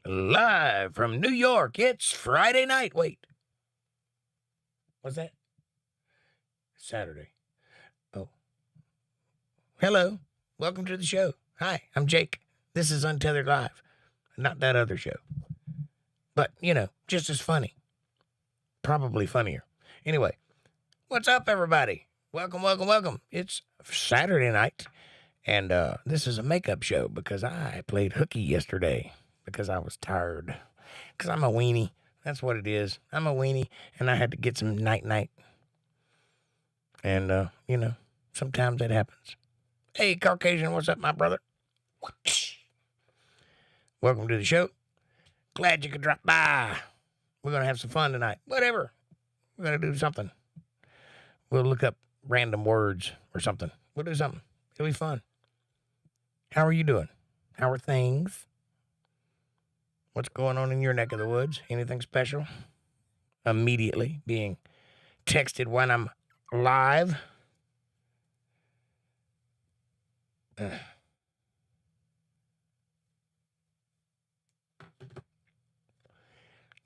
Live from New York, it's Friday night. Wait. What's that? Saturday. Oh. Hello. Welcome to the show. Hi, I'm Jake. This is Untethered Live. Not that other show. But, you know, just as funny. Probably funnier. Anyway, what's up, everybody? Welcome, welcome, welcome. It's Saturday night, and this is a makeup show because I played hooky yesterday. Because I was tired. Because I'm a weenie. That's what it is. I'm a weenie, and I had to get some night-night. And, you know, sometimes that happens. Hey, Caucasian, what's up, my brother? Welcome to the show. Glad you could drop by. We're going to have some fun tonight. Whatever. We're going to do something. We'll look up random words or something. We'll do something. It'll be fun. How are you doing? How are things? What's going on in your neck of the woods? Anything special? Immediately being texted when I'm live.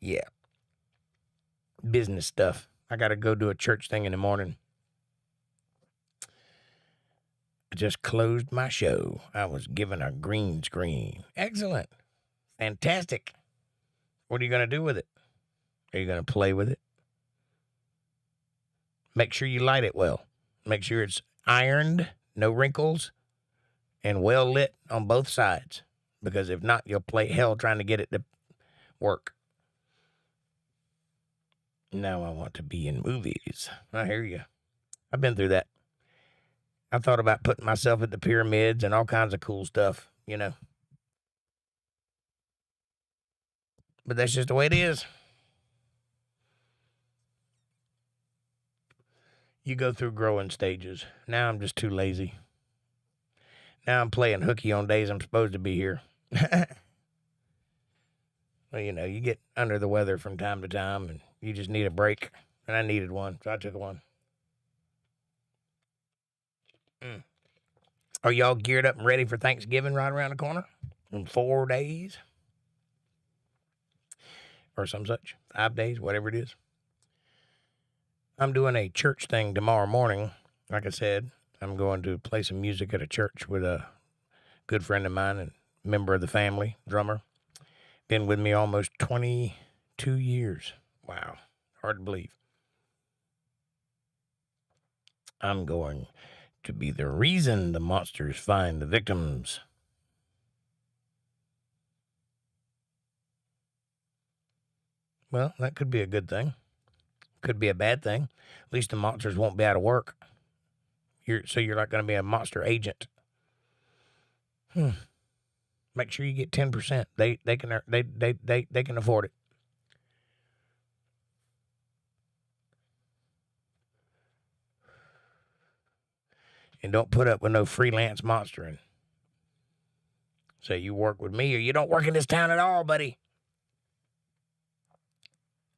Yeah. Business stuff. I got to go do a church thing in the morning. I just closed my show. I was given a green screen. Excellent. Fantastic. What are you going to do with it? Are you going to play with it? Make sure you light it well. Make sure it's ironed, no wrinkles, and well lit on both sides. Because if not, you'll play hell trying to get it to work. Now I want to be in movies. I hear you. I've been through that. I thought about putting myself at the pyramids and all kinds of cool stuff, you know. But that's just the way it is. You go through growing stages. Now I'm just too lazy. Now I'm playing hooky on days I'm supposed to be here. Well, you know, you get under the weather from time to time, and you just need a break. And I needed one, so I took one. Are y'all geared up and ready for Thanksgiving right around the corner? In 4 days? Or some such. 5 days, whatever it is. I'm doing a church thing tomorrow morning. Like I said, I'm going to play some music at a church with a good friend of mine and member of the family, drummer. Been with me almost 22 years. Wow. Hard to believe. I'm going to be the reason the monsters find the victims. Well, that could be a good thing. Could be a bad thing. At least the monsters won't be out of work. So you're not going to be a monster agent. Make sure you get 10%. They can afford it. And don't put up with no freelance monstering. Say you work with me or you don't work in this town at all, buddy.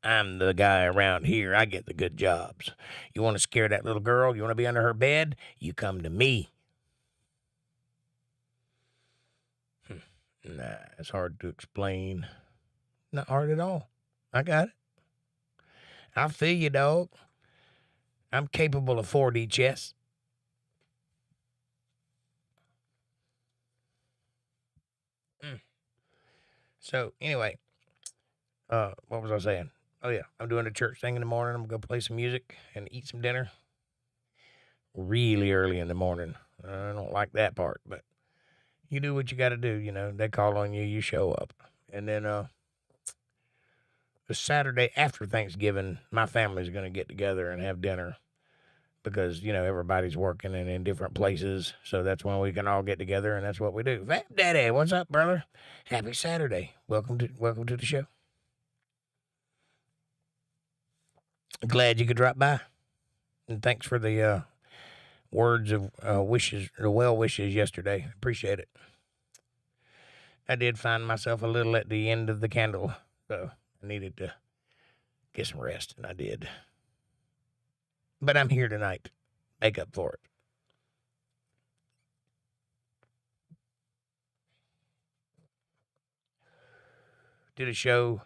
I'm the guy around here. I get the good jobs. You want to scare that little girl? You want to be under her bed? You come to me. Nah, it's hard to explain. Not hard at all. I got it. I feel you, dog. I'm capable of 4D chess. So, anyway, what was I saying? Oh, yeah, I'm doing a church thing in the morning. I'm going to go play some music and eat some dinner. Really early in the morning. I don't like that part, but you do what you got to do. You know, they call on you, you show up. And then the Saturday after Thanksgiving, my family's going to get together and have dinner because, you know, everybody's working and in different places. So that's when we can all get together, and that's what we do. Fat Daddy, what's up, brother? Happy Saturday. Welcome to the show. Glad you could drop by. And thanks for the words of wishes, or well wishes yesterday. Appreciate it. I did find myself a little at the end of the candle, so I needed to get some rest, and I did. But I'm here tonight. Make up for it. Did a show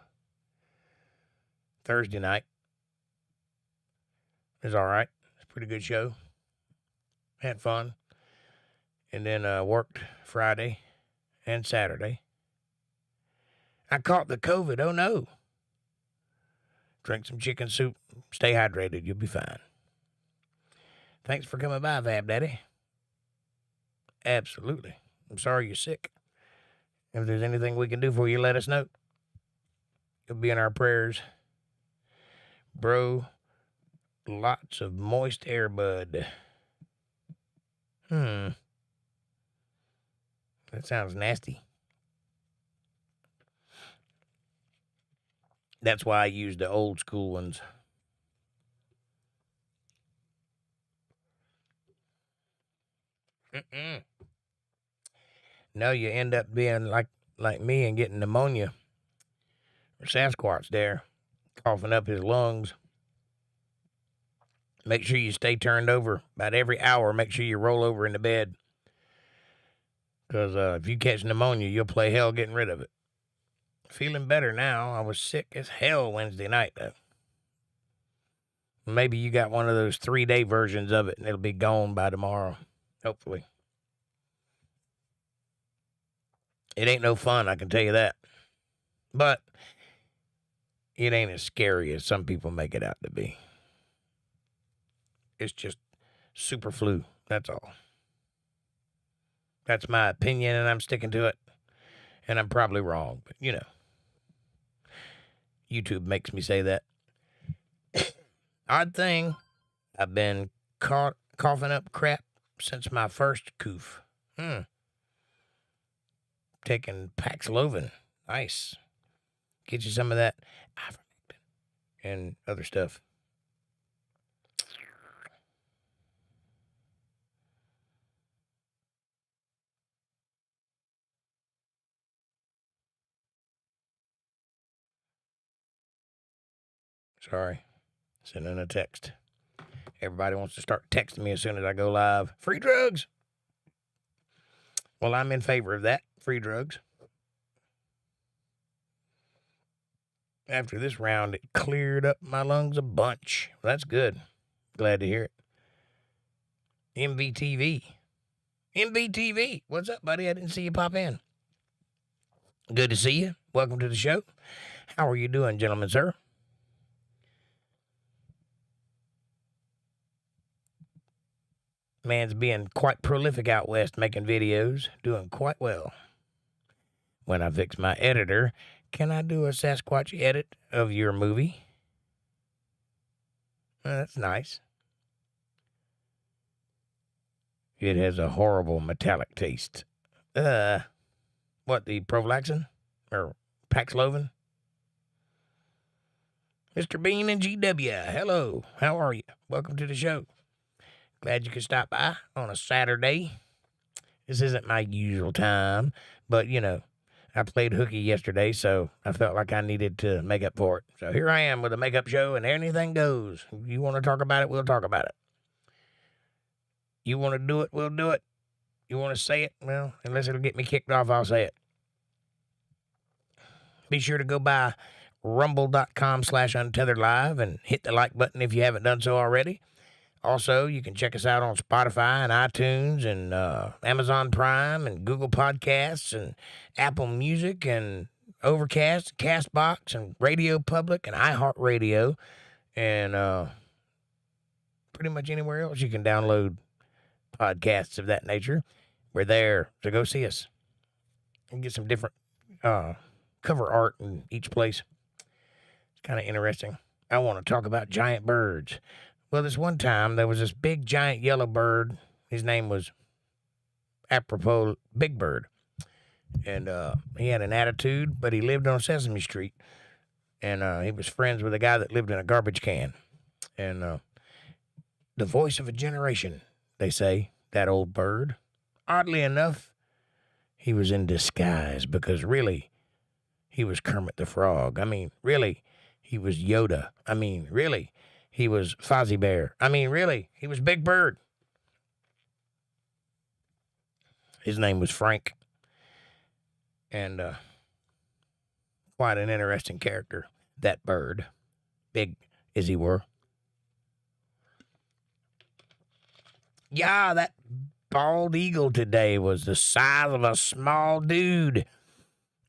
Thursday night. It was all right. It's a pretty good show. Had fun. And then worked Friday and Saturday. I caught the COVID. Oh, no. Drink some chicken soup. Stay hydrated. You'll be fine. Thanks for coming by, Fab Daddy. Absolutely. I'm sorry you're sick. If there's anything we can do for you, let us know. You'll be in our prayers. Bro, lots of moist air, bud. That sounds nasty. That's why I use the old school ones. No, you end up being like me and getting pneumonia. Or Sasquatch there, coughing up his lungs. Make sure you stay turned over about every hour. Make sure you roll over in the bed. Because if you catch pneumonia, you'll play hell getting rid of it. Feeling better now. I was sick as hell Wednesday night, though. Maybe you got one of those 3-day versions of it, and it'll be gone by tomorrow. Hopefully. It ain't no fun, I can tell you that. But it ain't as scary as some people make it out to be. It's just super flu. That's all. That's my opinion, and I'm sticking to it. And I'm probably wrong, but you know. YouTube makes me say that. Odd thing, I've been coughing up crap since my first coof. Taking Paxlovid. Nice. Get you some of that ivermectin and other stuff. Sorry. Sending a text. Everybody wants to start texting me as soon as I go live. Free drugs. Well, I'm in favor of that. Free drugs. After this round, it cleared up my lungs a bunch. Well, that's good. Glad to hear it. MVTV. What's up, buddy? I didn't see you pop in. Good to see you. Welcome to the show. How are you doing, gentlemen, sir? Man's being quite prolific out west making videos. Doing quite well. When I fix my editor, can I do a Sasquatch edit of your movie? That's nice. It has a horrible metallic taste. What, the Prophylaxin? Or Paxlovid? Mr. Bean and GW, hello. How are you? Welcome to the show. Glad you could stop by on a Saturday. This isn't my usual time, but, you know, I played Hooky yesterday, so I felt like I needed to make up for it. So here I am with a makeup show, and anything goes. If you want to talk about it, we'll talk about it. You want to do it, we'll do it. You want to say it? Well, unless it'll get me kicked off, I'll say it. Be sure to go by rumble.com/UntetheredLive and hit the like button if you haven't done so already. Also, you can check us out on Spotify and iTunes and Amazon Prime and Google Podcasts and Apple Music and OverCast, CastBox and Radio Public and iHeartRadio and pretty much anywhere else you can download podcasts of that nature. We're there, so go see us and get some different cover art in each place. It's kind of interesting. I want to talk about giant birds. Well, this one time, there was this big, giant yellow bird. His name was, apropos, Big Bird. And he had an attitude, but he lived on Sesame Street. And he was friends with a guy that lived in a garbage can. And the voice of a generation, they say, that old bird. Oddly enough, he was in disguise because really, he was Kermit the Frog. I mean, really, he was Yoda. I mean, really, he was Fozzie Bear. I mean, really, he was Big Bird. His name was Frank. And quite an interesting character, that bird. Big as he were. Yeah, that bald eagle today was the size of a small dude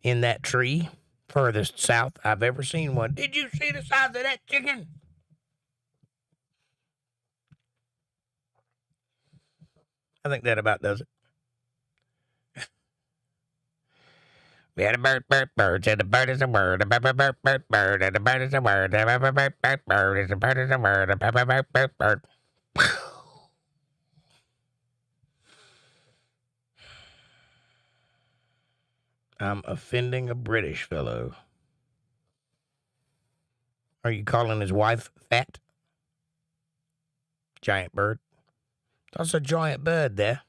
in that tree. Furthest south I've ever seen one. Did you see the size of that chicken? I think that about does it. We had a bird, and the bird is a word, a bird, and the bird is a word, a bird, and the bird is a word, a bird. I'm offending a British fellow. Are you calling his wife fat? Giant bird. That's a giant bird there.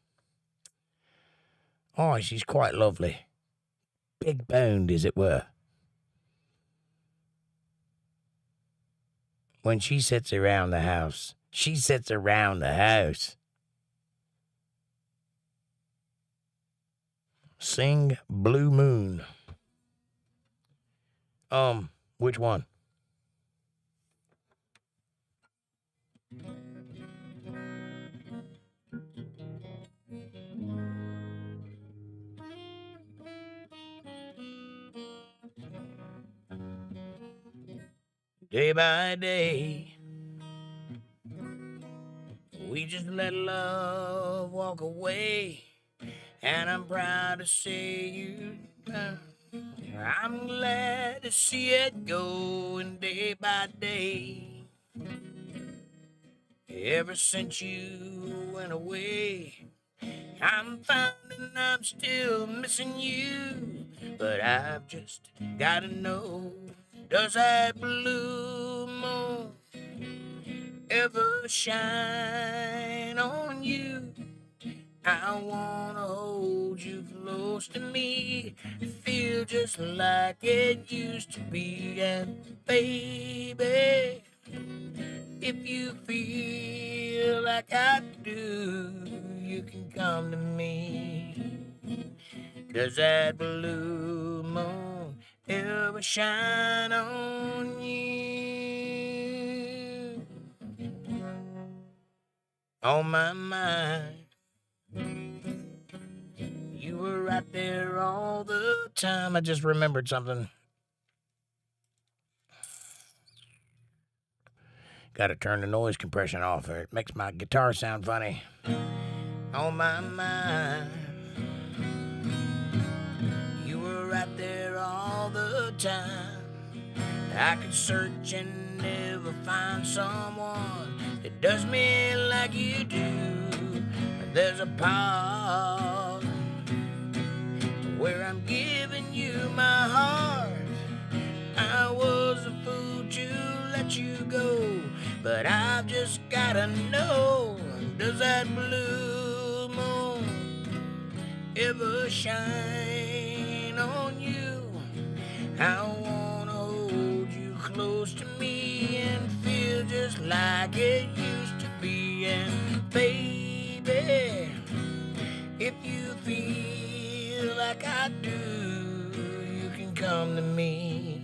Oh, she's quite lovely. Big boned, as it were. When she sits around the house, she sits around the house. Sing Blue Moon. Which one? Day by day, we just let love walk away. And I'm proud to say you, I'm glad to see it going day by day. Ever since you went away, I'm finding I'm still missing you. But I've just gotta know, does that blue moon ever shine on you? I wanna hold you close to me, feel just like it used to be. And baby, if you feel like I do, you can come to me. Does that blue moon ever shine on you? On my mind, you were right there all the time. I just remembered something. Gotta turn the noise compression off, or it makes my guitar sound funny. On my mind, you were right there all the time. I could search and never find someone that does me like you do. There's a part where I'm giving you my heart. I was a fool to let you go, but I've just gotta know, does that blue moon ever shine on you? I wanna hold you close to me and feel just like it used to be. And baby, if feel like I do, you can come to me.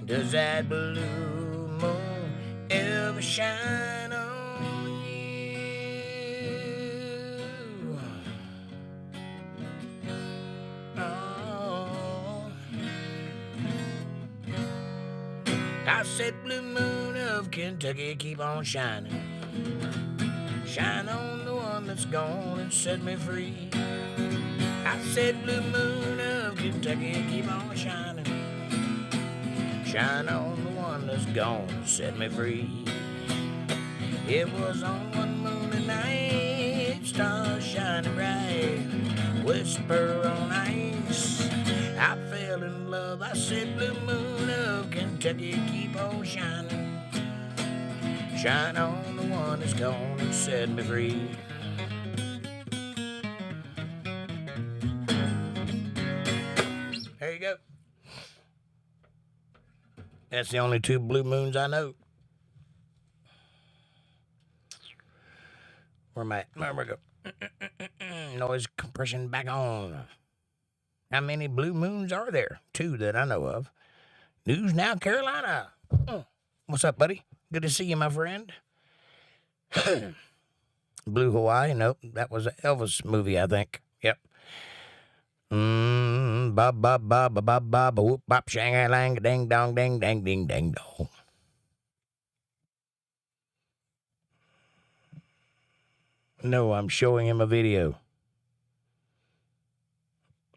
Does that blue moon ever shine on you? Oh. I said, blue moon of Kentucky, keep on shining. Shine on the one that's gone and set me free. I said, blue moon of Kentucky, keep on shining. Shine on the one that's gone and set me free. It was on one moonlit night, stars shining bright, whisper on ice, I fell in love. I said, blue moon of Kentucky, keep on shining. Shine on the one that's gone and set me free. There you go. That's the only two blue moons I know. Where am I at? There we go. Noise compression back on. How many blue moons are there? Two that I know of. News Now, Carolina. What's up, buddy? Good to see you, my friend. Blue Hawaii? Nope, that was an Elvis movie, I think. Yep. Ba ba ba ba ba ba ba whoop bop shang a lang ding dong ding dang ding dang dong. No, I'm showing him a video.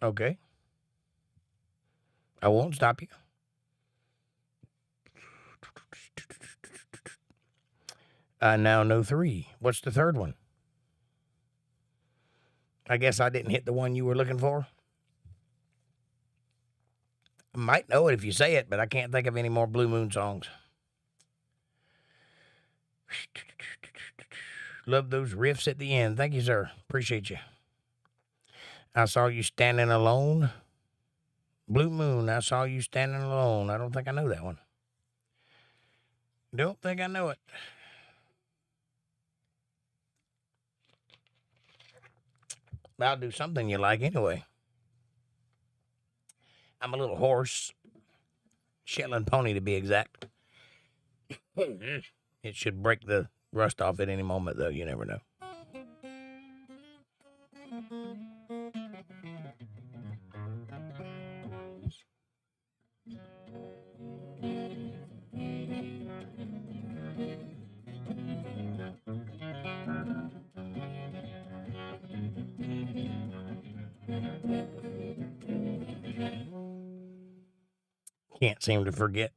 Okay. I won't stop you. I now know three. What's the third one? I guess I didn't hit the one you were looking for. I might know it if you say it, but I can't think of any more Blue Moon songs. Love those riffs at the end. Thank you, sir. Appreciate you. I saw you standing alone. Blue Moon, I saw you standing alone. I don't think I know that one. Don't think I know it. But I'll do something you like anyway. I'm a little hoarse. Shetland pony, to be exact. It should break the rust off at any moment, though. You never know. Can't seem to forget.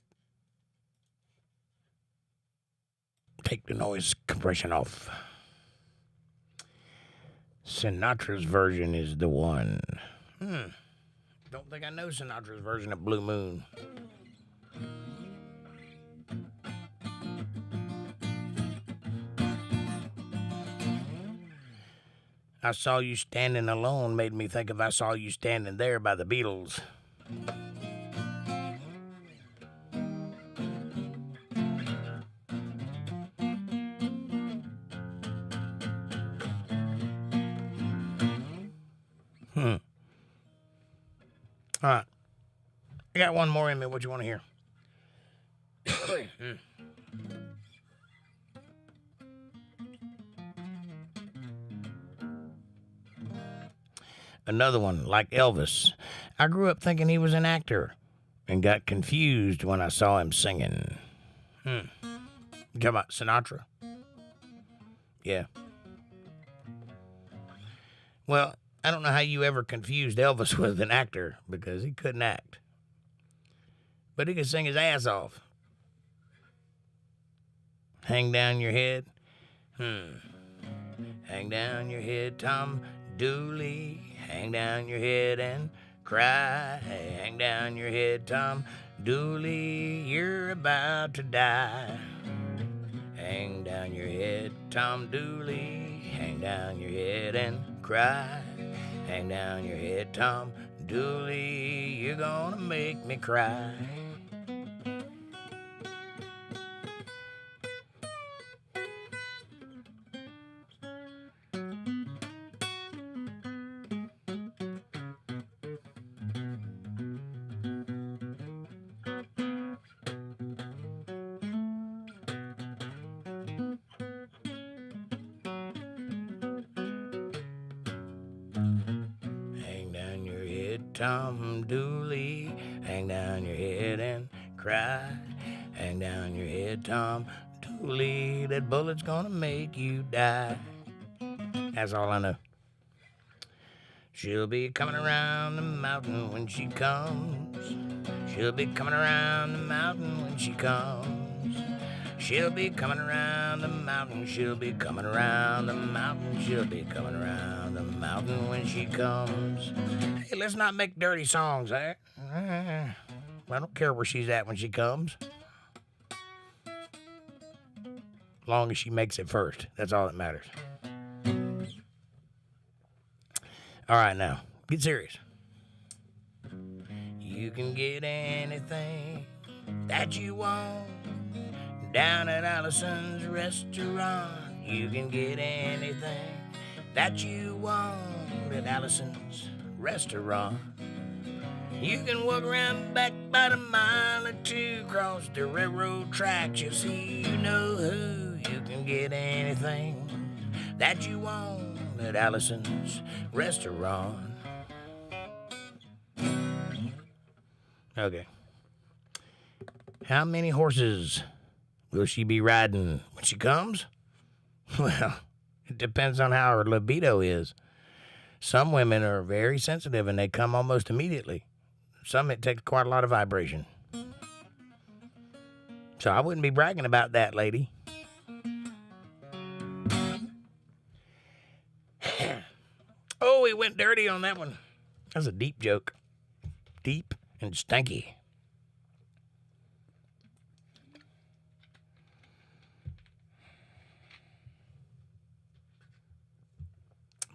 Take the noise compression off. Sinatra's version is the one. Don't think I know Sinatra's version of Blue Moon. I Saw You Standing Alone made me think of I Saw You Standing There by the Beatles. All right. I got one more in me. What you want to hear? Another one, like Elvis. I grew up thinking he was an actor and got confused when I saw him singing. You talking about Sinatra? Yeah. Well, I don't know how you ever confused Elvis with an actor because he couldn't act. But he could sing his ass off. Hang down your head. Hang down your head, Tom Dooley. Hang down your head and cry. Hang down your head, Tom Dooley. You're about to die. Hang down your head, Tom Dooley. Hang down your head and cry. Hang down your head, Tom Dooley. You're gonna make me cry. Tom Dooley. Hang down your head and cry. Hang down your head, Tom Dooley. That bullet's gonna make you die. That's all I know. She'll be coming around the mountain when she comes. She'll be coming around the mountain when she comes. She'll be coming around the mountain. She'll be coming around the mountain. She'll be coming around the mountain when she comes. Hey, let's not make dirty songs, eh? I don't care where she's at when she comes. As long as she makes it first. That's all that matters. All right, now, get serious. You can get anything that you want down at Allison's restaurant. You can get anything that you want at Allison's restaurant. You can walk around back about a mile or two across the railroad tracks. You'll see you know who. You can get anything that you want at Allison's restaurant. Okay. How many horses will she be riding when she comes? Well, it depends on how her libido is. Some women are very sensitive and they come almost immediately. Some, it takes quite a lot of vibration. So I wouldn't be bragging about that, lady. Oh, he went dirty on that one. That's a deep joke. Deep and stanky.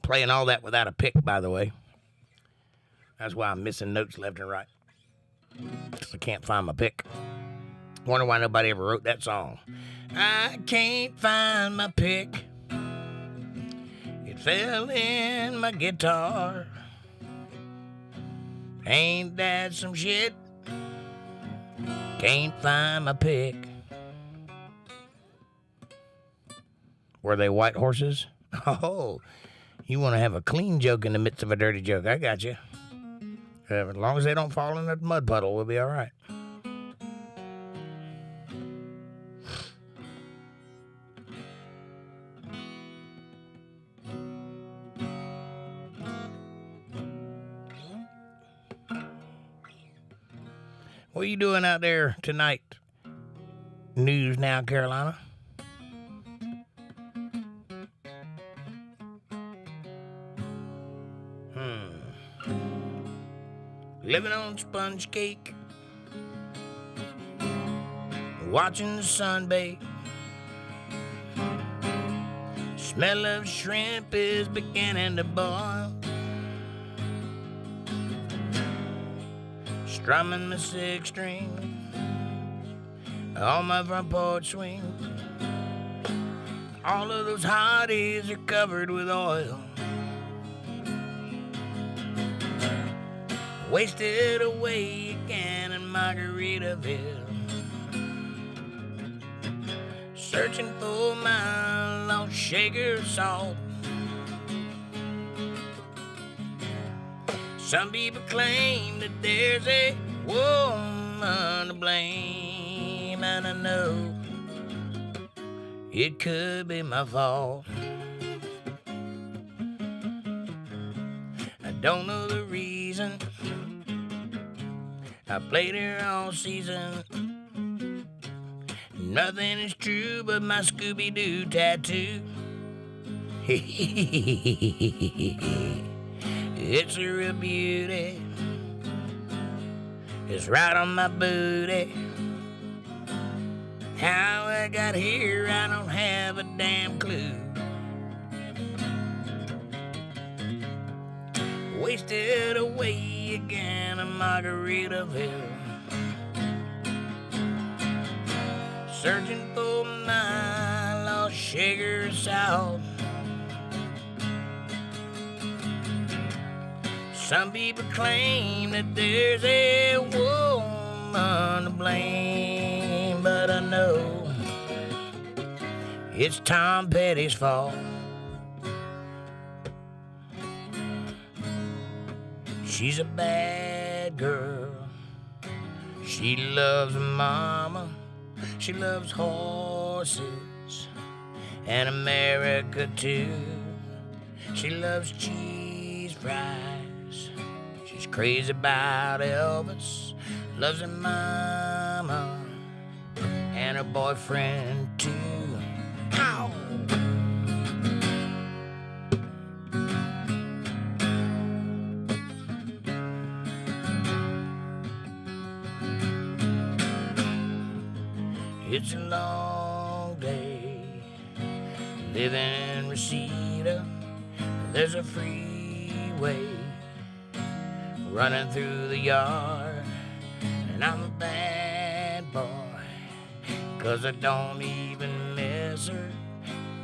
Playing all that without a pick, by the way. That's why I'm missing notes left and right. Because I can't find my pick. Wonder why nobody ever wrote that song. I can't find my pick. It fell in my guitar. Ain't that some shit? Can't find my pick. Were they white horses? Oh, you want to have a clean joke in the midst of a dirty joke. I got you. As long as they don't fall in that mud puddle, we'll be all right. What are you doing out there tonight? News Now, Carolina. Living on sponge cake, watching the sun bake. Smell of shrimp is beginning to boil. Strumming the six string on my front porch swing. All of those hotties are covered with oil. Wasted away again in Margaritaville. Searching for my lost shaker of salt. Some people claim that there's a woman to blame, and I know it could be my fault. I don't know the reason. I played her all season. Nothing is true but my Scooby-Doo tattoo. It's a real beauty. It's right on my booty. How I got here, I don't have a damn clue. Wasted away again in Margaritaville. Searching for my lost shaker of salt. Some people claim that there's a woman to blame, but I know it's Tom Petty's fault. She's a bad girl. She loves mama. She loves horses and America too. She loves cheese fries. She's crazy about Elvis. Loves her mama and her boyfriend too. Ow! It's a long day living in Reseda. There's a freeway running through the yard, and I'm a bad boy, 'cause I don't even miss her.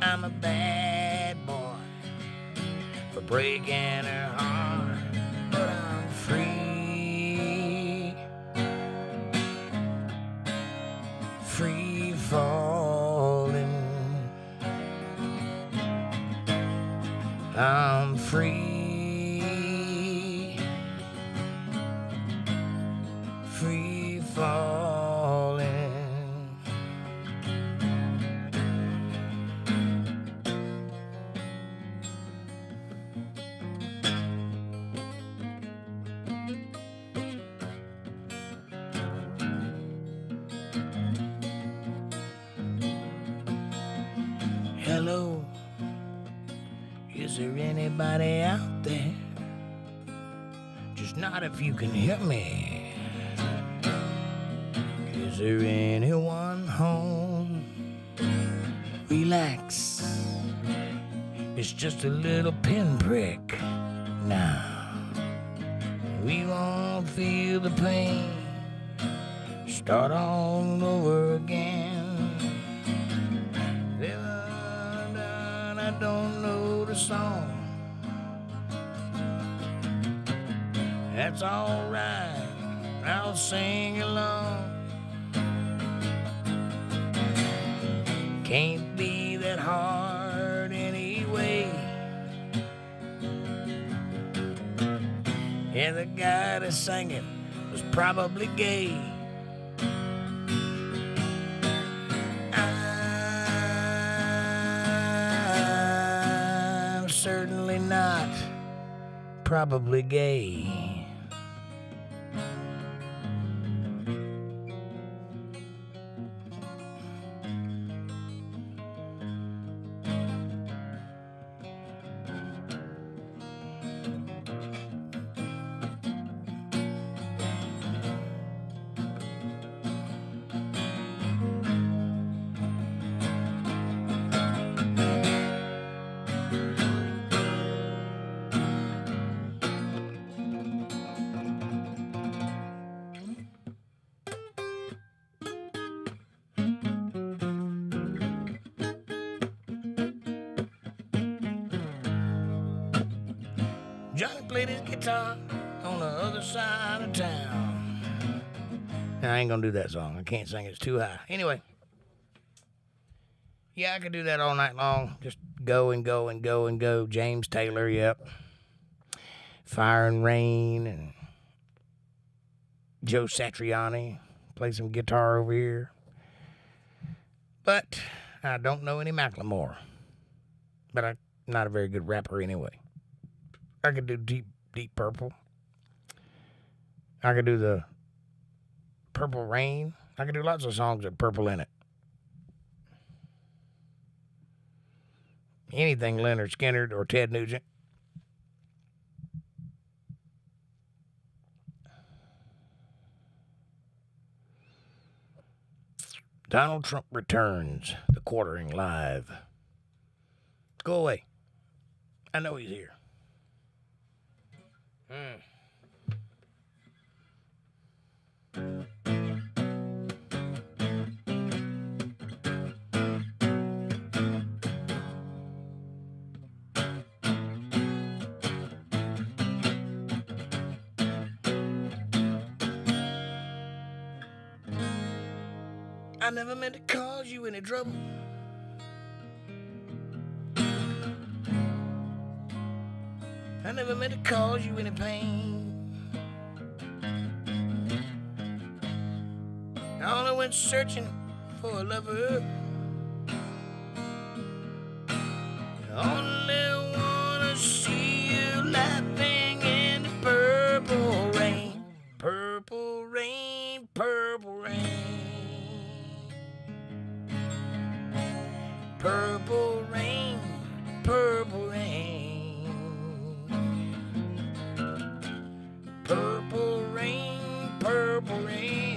I'm a bad boy for breaking her heart, but I'm free, free falling. I'm free, free falling. Hello, is there anybody out there? Just not if you can hear me. Is there anyone home? Relax, it's just a little pinprick. Now, we won't feel the pain. Start all over again. I don't know the song. That's alright, I'll sing along. Can't be that hard anyway. Yeah, the guy that sang it was probably gay. I'm certainly not probably gay. Johnny played his guitar on the other side of town. Now, I ain't gonna do that song. I can't sing it. It's too high. Anyway. Yeah, I could do that all night long. Just go and go and go and go. James Taylor, yep. Fire and Rain and Joe Satriani. Play some guitar over here. But I don't know any Macklemore. But I'm not a very good rapper anyway. I could do Deep Purple. I could do the Purple Rain. I could do lots of songs with purple in it. Anything Leonard Skinner or Ted Nugent. Donald Trump returns. The quartering live. Go away. I know he's here. I never meant to cause you any trouble. I never meant to cause you any pain. went searching for a lover. Only wanna see you laughing in the purple rain. Purple rain, purple rain. Purple rain, purple rain. Purple rain, purple rain.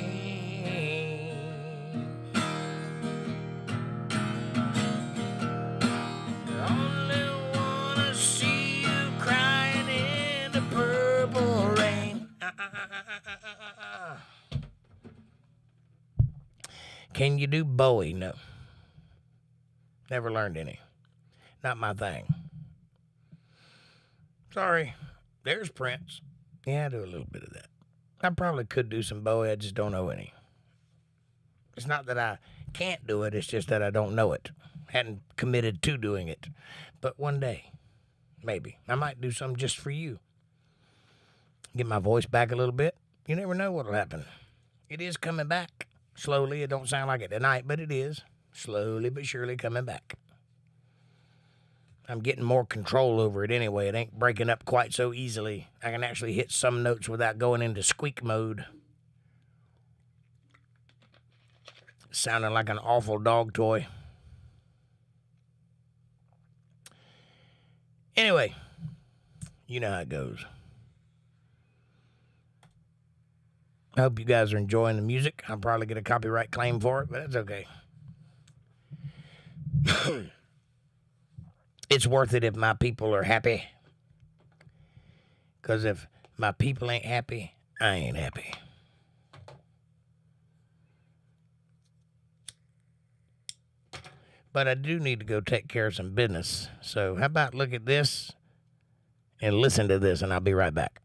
Only wanna see you crying in the purple rain. Can you do Bowie? No. Never learned any. Not my thing. Sorry. There's Prince. Yeah, I do a little bit of that. I probably could do some Bowie, I just don't know any. It's not that I can't do it, it's just that I don't know it. Hadn't committed to doing it. But one day, maybe, I might do something just for you. Get my voice back a little bit. You never know what'll happen. It is coming back. Slowly, it don't sound like it tonight, but it is. Slowly but surely coming back. I'm getting more control over it anyway. It ain't breaking up quite so easily. I can actually hit some notes without going into squeak mode. Sounding like an awful dog toy. Anyway, you know how it goes. I hope you guys are enjoying the music. I'll probably get a copyright claim for it, but that's okay. It's worth it if my people are happy. Because if my people ain't happy, I ain't happy. But I do need to go take care of some business. So how about look at this and listen to this, and I'll be right back.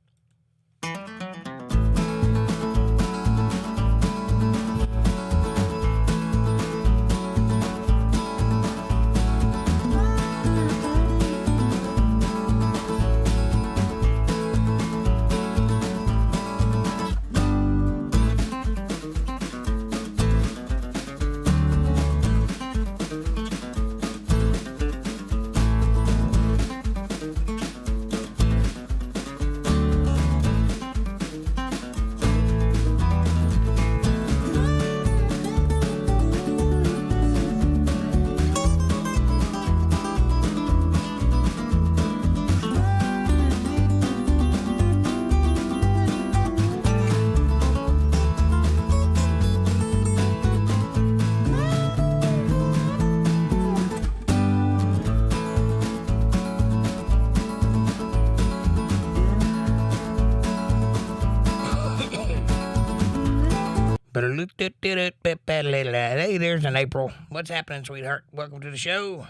Hey, there's an April. What's happening, sweetheart? Welcome to the show.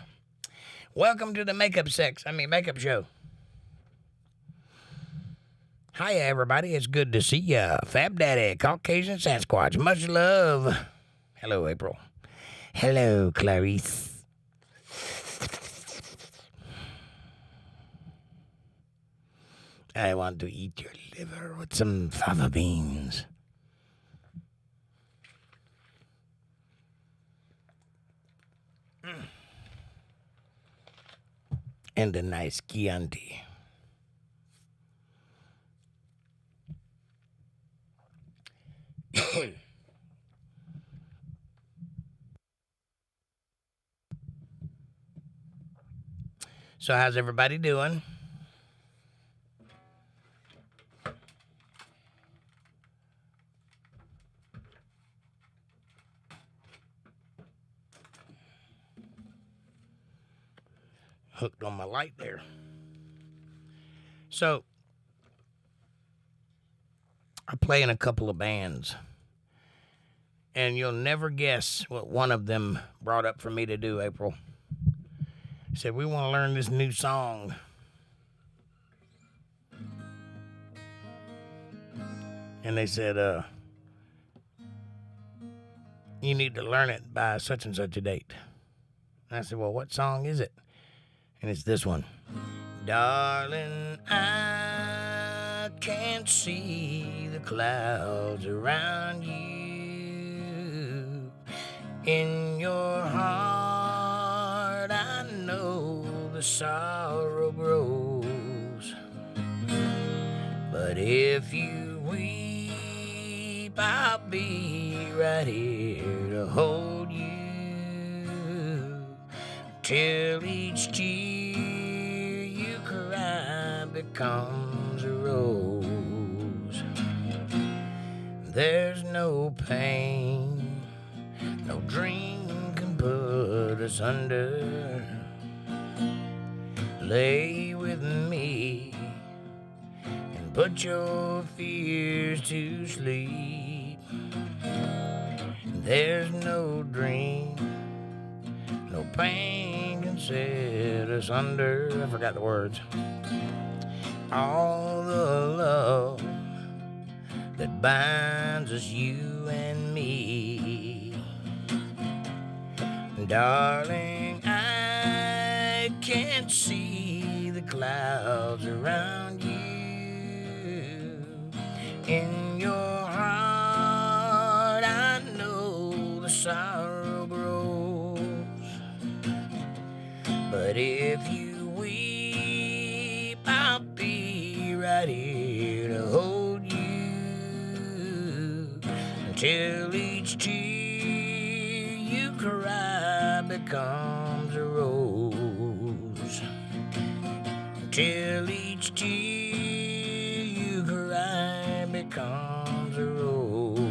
Welcome to the makeup show. Hiya, everybody. It's good to see ya. Fab Daddy, Caucasian Sasquatch. Much love. Hello, April. Hello, Clarice. I want to eat your liver with some fava beans. And a nice Chianti. So how's everybody doing? Hooked on my light there. So, I play in a couple of bands. And you'll never guess what one of them brought up for me to do, April. He said, we want to learn this new song. And they said, you need to learn it by such and such a date. And I said, well, what song is it? And it's this one. Darling, I can't see the clouds around you. In your heart, I know the sorrow grows. But if you weep, I'll be right here to hold you till each tear you cry becomes a rose. There's no pain, no dream can put us under. Lay with me and put your fears to sleep. There's no dream, no pain can set us under. I forgot the words. All the love that binds us, you and me. Darling, I can't see the clouds around you. In your heart, I know the sorrow grows. But if you weep, I'll be right here to hold you until each tear you cry becomes a rose. Till each tear you cry becomes a rose.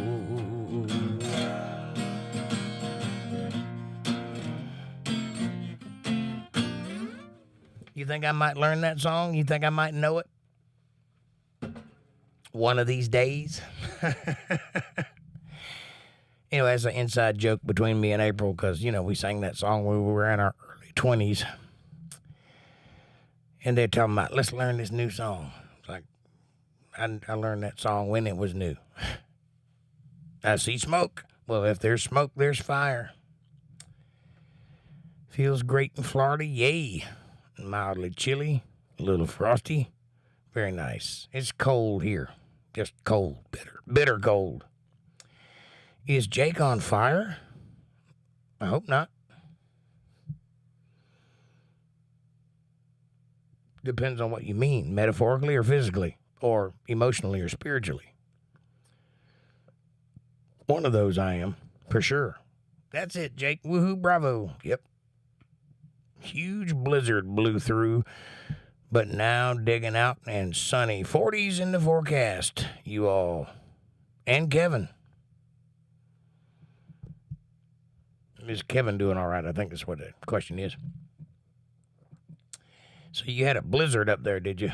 You think I might learn that song? You think I might know it? One of these days? Anyway, that's an inside joke between me and April because, you know, we sang that song when we were in our early 20s. And they're talking about, let's learn this new song. It's like, I learned that song when it was new. I see smoke. Well, if there's smoke, there's fire. Feels great in Florida, yay. Mildly chilly, a little frosty. Very nice. It's cold here. Just cold, bitter cold. Is Jake on fire? I hope not. Depends on what you mean, metaphorically or physically, or emotionally or spiritually. One of those I am, for sure. That's it, Jake. Woohoo, bravo. Yep. Huge blizzard blew through, but now digging out and sunny. 40s in the forecast, you all. And Kevin. Is Kevin doing all right? I think that's what the question is. So you had a blizzard up there, did you?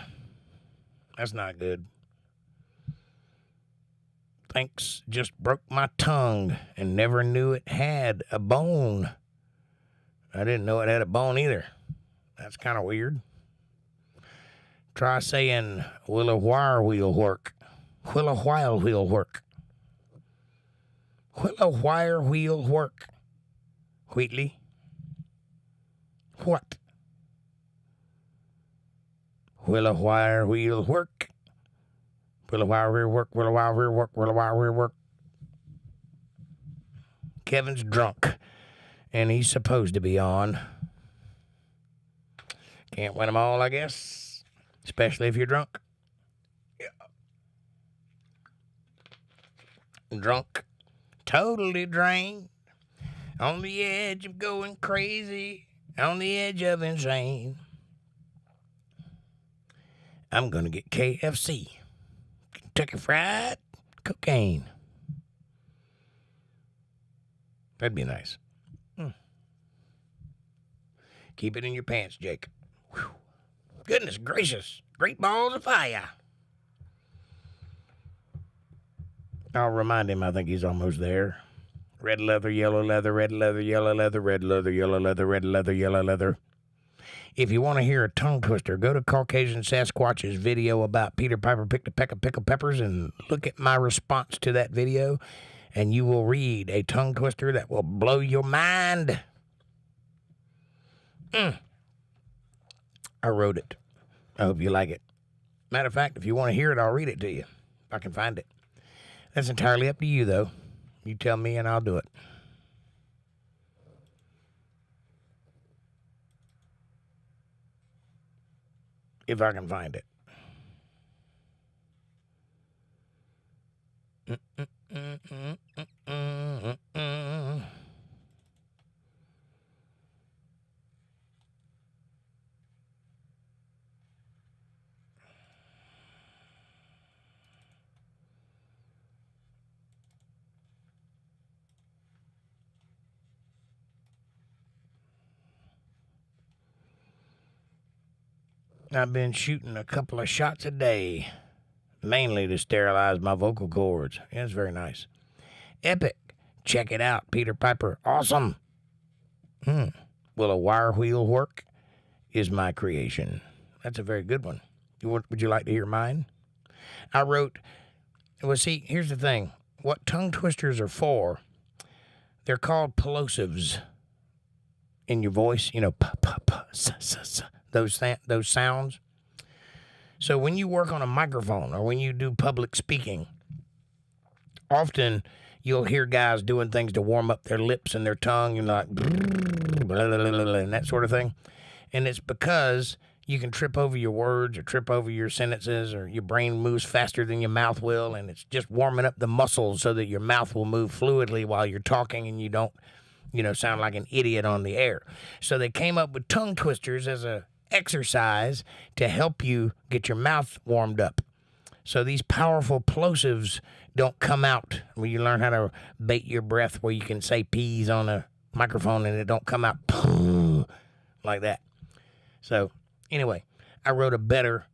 That's not good. Thanks, just broke my tongue and never knew it had a bone. I didn't know it had a bone either. That's kind of weird. Try saying, will a wire wheel work? Will a wire wheel work? Will a wire wheel work? Wheatley? What? Will a wire wheel work? Will a wire wheel work? Will a wire wheel work? Will a wire wheel work? Kevin's drunk, and he's supposed to be on. Can't win them all, I guess, especially if you're drunk. Yeah. Drunk, totally drained, on the edge of going crazy, on the edge of insane. I'm going to get KFC, Kentucky Fried Cocaine. That'd be nice. Keep it in your pants, Jake. Whew. Goodness gracious. Great balls of fire. I'll remind him, I think he's almost there. Red leather, yellow leather, red leather, yellow leather, red leather, yellow leather, red leather, yellow leather. If you want to hear a tongue twister, go to Caucasian Sasquatch's video about Peter Piper picked a peck of pickled peppers and look at my response to that video, and you will read a tongue twister that will blow your mind. I wrote it. I hope you like it. Matter of fact, if you want to hear it, I'll read it to you, if I can find it. That's entirely up to you, though. You tell me and I'll do it. if I can find it. I've been shooting a couple of shots a day, mainly to sterilize my vocal cords. Yeah, it's very nice. Epic. Check it out, Peter Piper. Awesome. Will a wire wheel work? Is my creation. That's a very good one. Would you like to hear mine? I wrote, well, see, here's the thing. What tongue twisters are for, they're called plosives in your voice. You know, those sounds. So when you work on a microphone or when you do public speaking, often you'll hear guys doing things to warm up their lips and their tongue, and like and that sort of thing. And it's because you can trip over your words or trip over your sentences, or your brain moves faster than your mouth will, and it's just warming up the muscles so that your mouth will move fluidly while you're talking and you don't, sound like an idiot on the air. So they came up with tongue twisters as a exercise to help you get your mouth warmed up. So these powerful plosives don't come out when you learn how to bait your breath, where you can say peas on a microphone and it don't come out like that. So anyway, I wrote a better,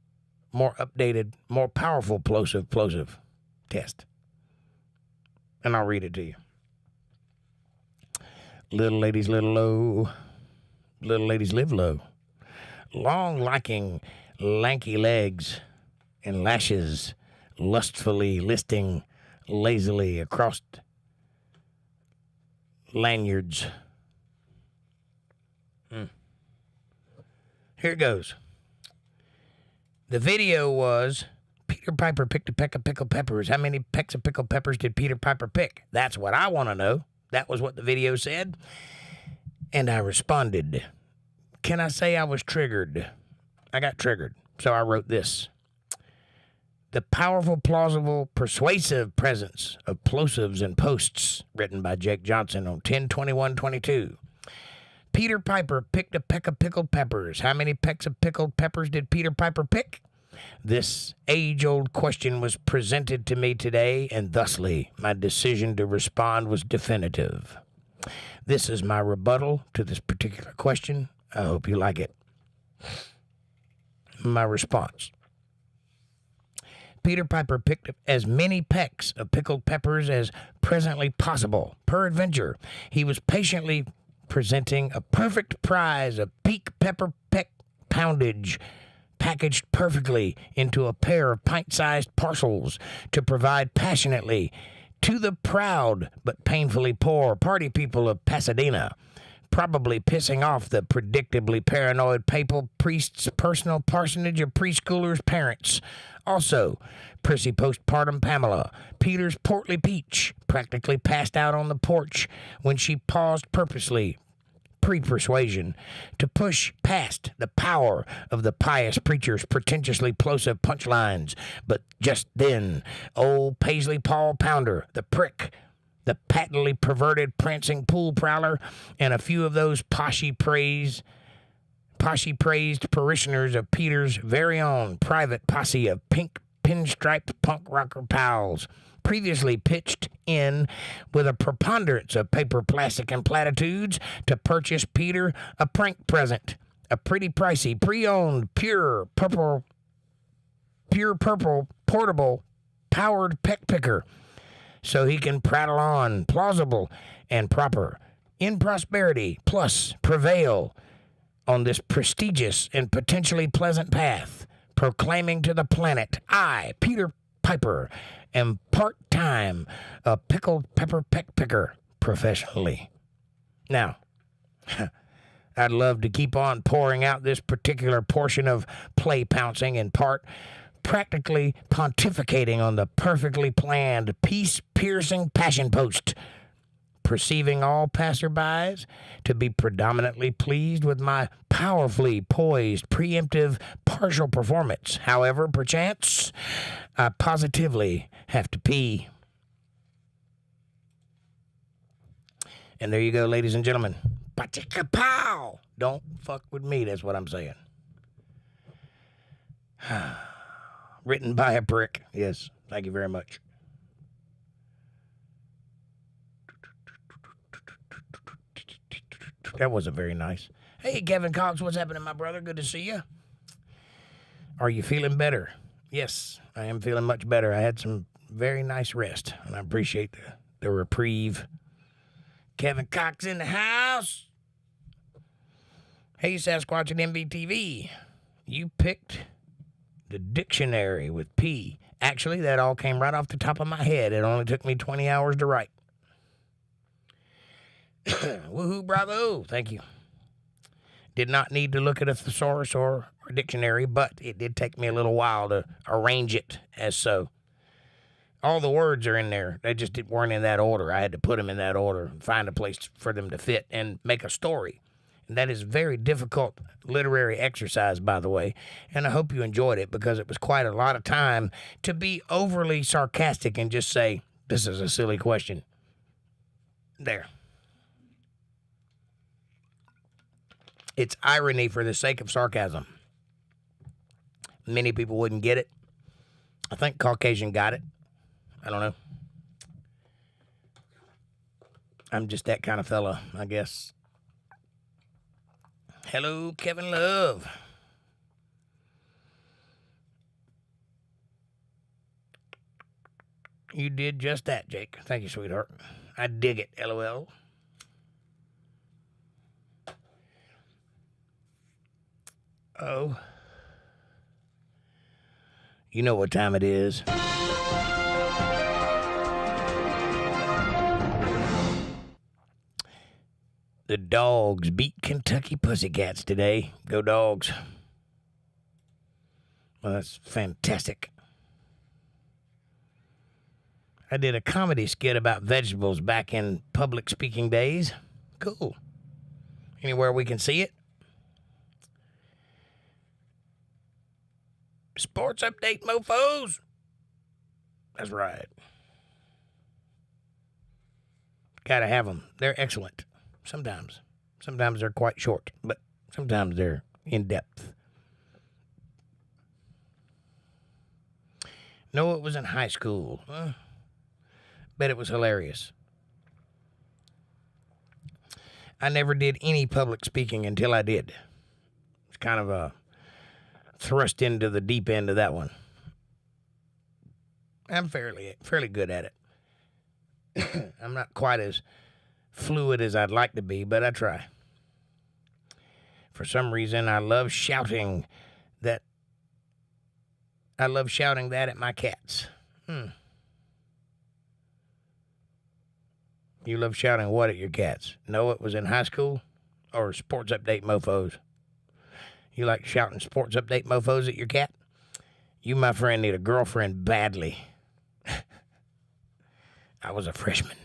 more updated, more powerful plosive test. And I'll read it to you. Little ladies, little low. Little ladies live low. Long liking lanky legs and lashes, lustfully listing lazily across lanyards. Here it goes. The video was Peter Piper picked a peck of pickled peppers. How many pecks of pickled peppers did Peter Piper pick? That's what I want to know. That was what the video said. And I responded. Can I say I was triggered? I got triggered. So I wrote this. The powerful, plausible, persuasive presence of plosives and posts, written by Jake Johnson on 10/21/22. Peter Piper picked a peck of pickled peppers. How many pecks of pickled peppers did Peter Piper pick? This age-old question was presented to me today, and thusly my decision to respond was definitive. This is my rebuttal to this particular question. I hope you like it. My response. Peter Piper picked as many pecks of pickled peppers as presently possible. Per adventure, he was patiently presenting a perfect prize of peak pepper peck poundage, packaged perfectly into a pair of pint-sized parcels to provide passionately to the proud but painfully poor party people of Pasadena, probably pissing off the predictably paranoid papal priest's personal parsonage of preschoolers' parents. Also, prissy postpartum Pamela, Peter's portly peach, practically passed out on the porch when she paused purposely, pre-persuasion, to push past the power of the pious preacher's pretentiously plosive punchlines. But just then, old Paisley Paul Pounder, the prick, the patently perverted prancing pool prowler, and a few of those poshy-praised parishioners of Peter's very own private posse of pink pinstriped punk rocker pals, previously pitched in with a preponderance of paper, plastic, and platitudes to purchase Peter a prank present, a pretty pricey, pre-owned, pure purple, portable, powered peck picker, so he can prattle on, plausible and proper, in prosperity, plus prevail on this prestigious and potentially pleasant path, proclaiming to the planet, I, Peter Piper, am part-time a pickled pepper peck picker professionally. Now, I'd love to keep on pouring out this particular portion of play pouncing, in part practically pontificating on the perfectly planned, peace-piercing passion post perceiving all passerbys to be predominantly pleased with my powerfully poised, preemptive, partial performance. However, perchance, I positively have to pee. And there you go, ladies and gentlemen. Pachika-pow! Don't fuck with me, that's what I'm saying. Written by a prick. Yes, thank you very much. That wasn't very nice. Hey, Kevin Cox, what's happening, my brother? Good to see you. Are you feeling better? Yes, I am feeling much better. I had some very nice rest, and I appreciate the reprieve. Kevin Cox in the house. Hey, Sasquatch and MVTV. You picked the dictionary with P. Actually, that all came right off the top of my head. It only took me 20 hours to write. Woohoo, bravo. Thank you. Did not need to look at a thesaurus or a dictionary, but it did take me a little while to arrange it as so. All the words are in there. They just weren't in that order. I had to put them in that order and find a place for them to fit and make a story. And that is a very difficult literary exercise, by the way. And I hope you enjoyed it because it was quite a lot of time to be overly sarcastic and just say, this is a silly question. There. It's irony for the sake of sarcasm. Many people wouldn't get it. I think Caucasian got it. I don't know. I'm just that kind of fella, I guess. Hello, Kevin Love. You did just that, Jake. Thank you, sweetheart. I dig it, LOL. Oh. You know what time it is. The Dogs beat Kentucky Pussycats today. Go Dogs. Well, that's fantastic. I did a comedy skit about vegetables back in public speaking days. Cool. Anywhere we can see it? Sports update, mofos. That's right. Gotta have them. They're excellent. Sometimes. Sometimes they're quite short, but sometimes they're in depth. No, it was in high school. Bet it was hilarious. I never did any public speaking until I did. It's kind of a thrust into the deep end of that one. I'm fairly good at it. I'm not quite as fluid as I'd like to be, but I try. For some reason, I love shouting that. I love shouting that at my cats. You love shouting what at your cats? No, it was in high school or sports update mofos. You like shouting sports update mofos at your cat? You, my friend, need a girlfriend badly. I was a freshman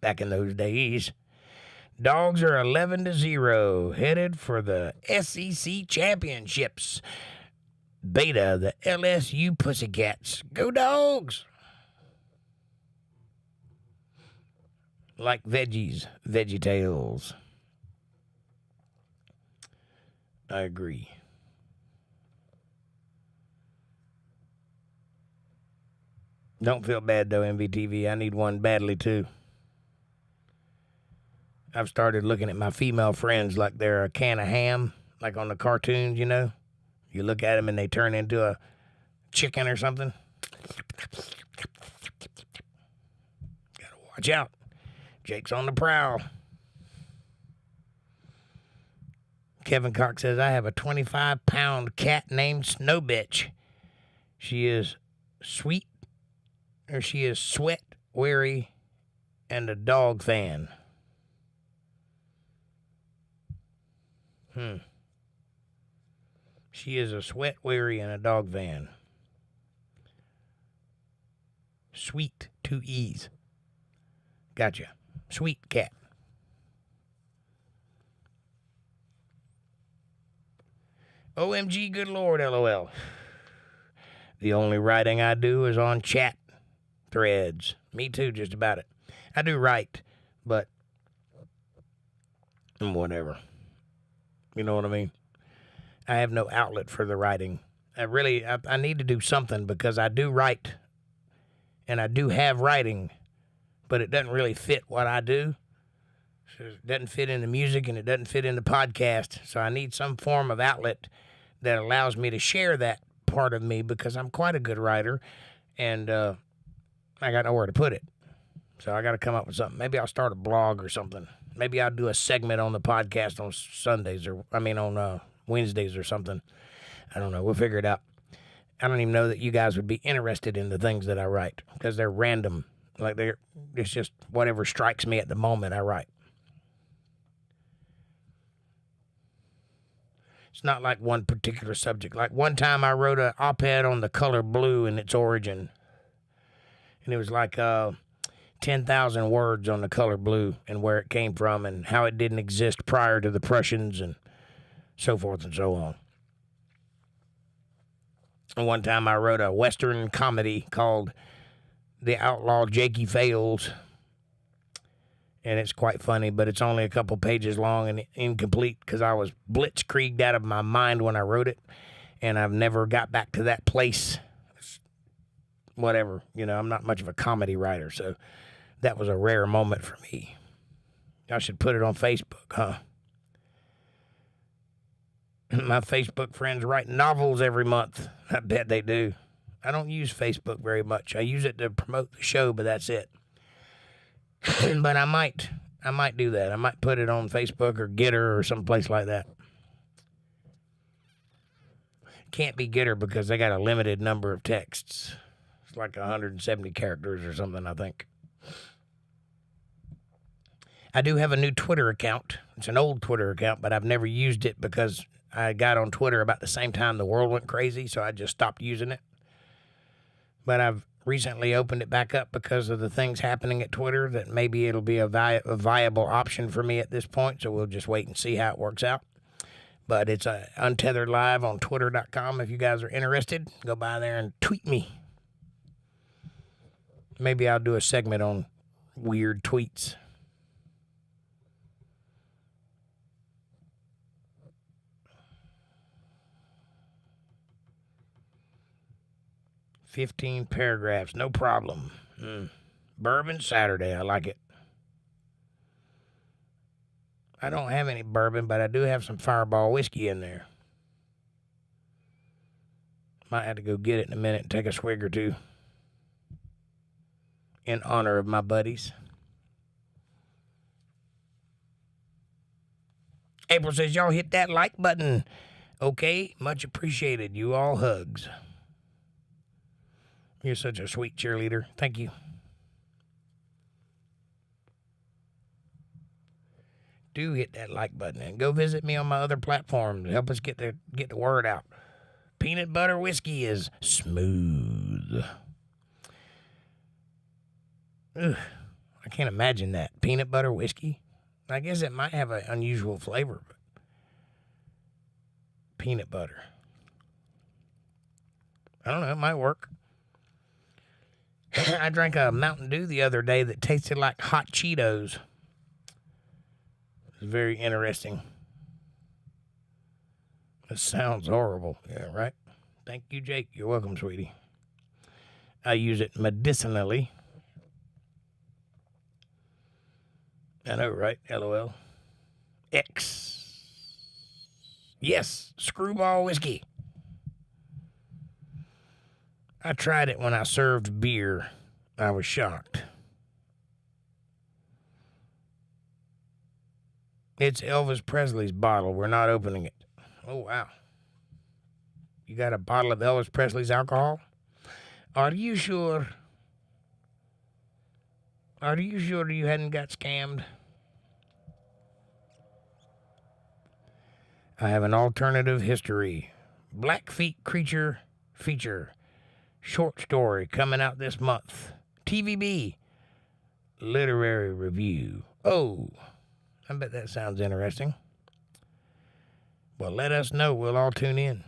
back in those days. Dogs are 11-0, headed for the SEC championships. Beta, the LSU Pussycats. Go Dogs! Like veggies, VeggieTales. I agree. Don't feel bad, though, MVTV. I need one badly, too. I've started looking at my female friends like they're a can of ham, like on the cartoons, you know? You look at them and they turn into a chicken or something. Gotta watch out. Jake's on the prowl. Kevin Cox says, I have a 25-pound cat named Snow Bitch. She is sweet, or she is sweat, weary, and a dog fan. She is a sweat, weary, and a dog fan. Sweet, 2 E's. Gotcha. Sweet cat. OMG, good Lord, LOL. The only writing I do is on chat threads. Me too, just about it. I do write, but whatever. You know what I mean? I have no outlet for the writing. I need to do something because I do write and I do have writing, but it doesn't really fit what I do. So it doesn't fit in the music and it doesn't fit in the podcast. So I need some form of outlet that allows me to share that part of me because I'm quite a good writer and I got nowhere to put it. So I got to come up with something. Maybe I'll start a blog or something. Maybe I'll do a segment on the podcast on Sundays on Wednesdays or something. I don't know. We'll figure it out. I don't even know that you guys would be interested in the things that I write because they're random. It's just whatever strikes me at the moment I write. It's not like one particular subject. Like one time I wrote an op-ed on the color blue and its origin. And it was like 10,000 words on the color blue and where it came from and how it didn't exist prior to the Prussians and so forth and so on. And one time I wrote a Western comedy called The Outlaw Jakey Fails. And it's quite funny, but it's only a couple pages long and incomplete because I was blitzkrieged out of my mind when I wrote it. And I've never got back to that place. Whatever, I'm not much of a comedy writer, so that was a rare moment for me. I should put it on Facebook, huh? My Facebook friends write novels every month. I bet they do. I don't use Facebook very much. I use it to promote the show, but that's it. But I might do that. I might put it on Facebook or Getter or someplace like that. Can't be Getter because they got a limited number of texts. It's like 170 characters or something, I think. I do have a new Twitter account. It's an old Twitter account, but I've never used it because I got on Twitter about the same time the world went crazy, so I just stopped using it. But I've recently opened it back up because of the things happening at Twitter that maybe it'll be a viable option for me at this point, so we'll just wait and see how it works out. But it's UntetheredLive on Twitter.com. If you guys are interested, go by there and tweet me. Maybe I'll do a segment on weird tweets. "15 paragraphs, no problem. Bourbon Saturday, I like it. I don't have any bourbon, but I do have some Fireball whiskey in there. Might have to go get it in a minute and take a swig or two. In honor of my buddies. April says, y'all hit that like button. Okay, much appreciated. You all hugs. You're such a sweet cheerleader. Thank you. Do hit that like button and go visit me on my other platforms. Help us get the word out. Peanut butter whiskey is smooth. Ugh, I can't imagine that. Peanut butter whiskey? I guess it might have an unusual flavor, but peanut butter. I don't know, it might work. I drank a Mountain Dew the other day that tasted like hot Cheetos. It was very interesting. It sounds horrible. Yeah, right? Thank you, Jake. You're welcome, sweetie. I use it medicinally. I know, right? LOL. X. Yes, Screwball whiskey. I tried it when I served beer. I was shocked. It's Elvis Presley's bottle. We're not opening it. Oh, wow. You got a bottle of Elvis Presley's alcohol? Are you sure? Are you sure you hadn't got scammed? I have an alternative history. Blackfeet Creature feature. Short story coming out this month. TVB. literary review. Oh, I bet that sounds interesting. Well, let us know. We'll all tune in.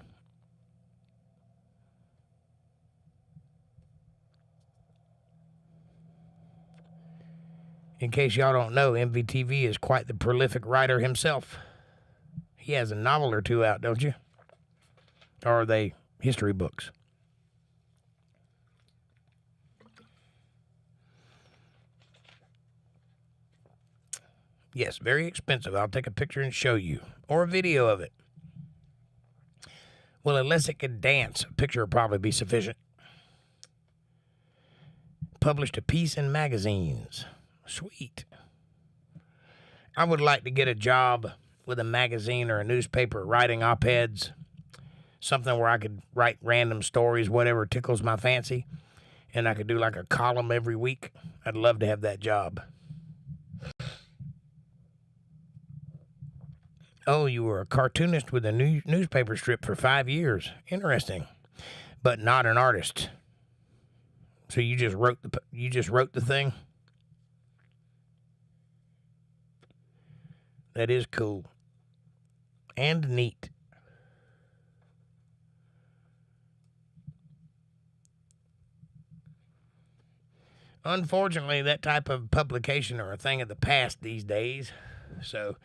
In case y'all don't know, MVTV is quite the prolific writer himself. He has a novel or two out, don't you? Or are they history books? Yes, very expensive. I'll take a picture and show you. Or a video of it. Well, unless it can dance, a picture will probably be sufficient. Published a piece in magazines. Sweet. I would like to get a job with a magazine or a newspaper writing op-eds. Something where I could write random stories, whatever tickles my fancy. And I could do like a column every week. I'd love to have that job. Oh, you were a cartoonist with a newspaper strip for 5 years. Interesting. But not an artist. So you just wrote the thing? That is cool. And neat. Unfortunately, that type of publication are a thing of the past these days. So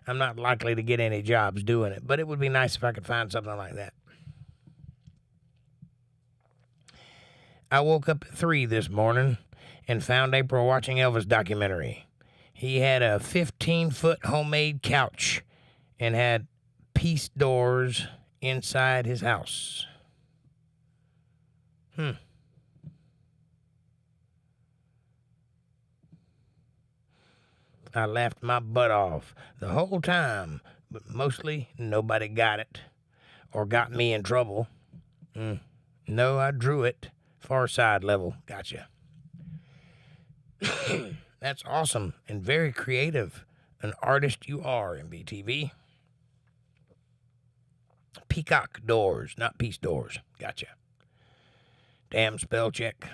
I'm not likely to get any jobs doing it. But it would be nice if I could find something like that. I woke up at 3 this morning and found April watching Elvis documentary. He had a 15-foot homemade couch and had peace doors inside his house. I laughed my butt off the whole time, but mostly nobody got it or got me in trouble. No, I drew it. Far side level. Gotcha. That's awesome and very creative. An artist you are, MBTV. Peacock doors, not peace doors. Gotcha. Damn spell check.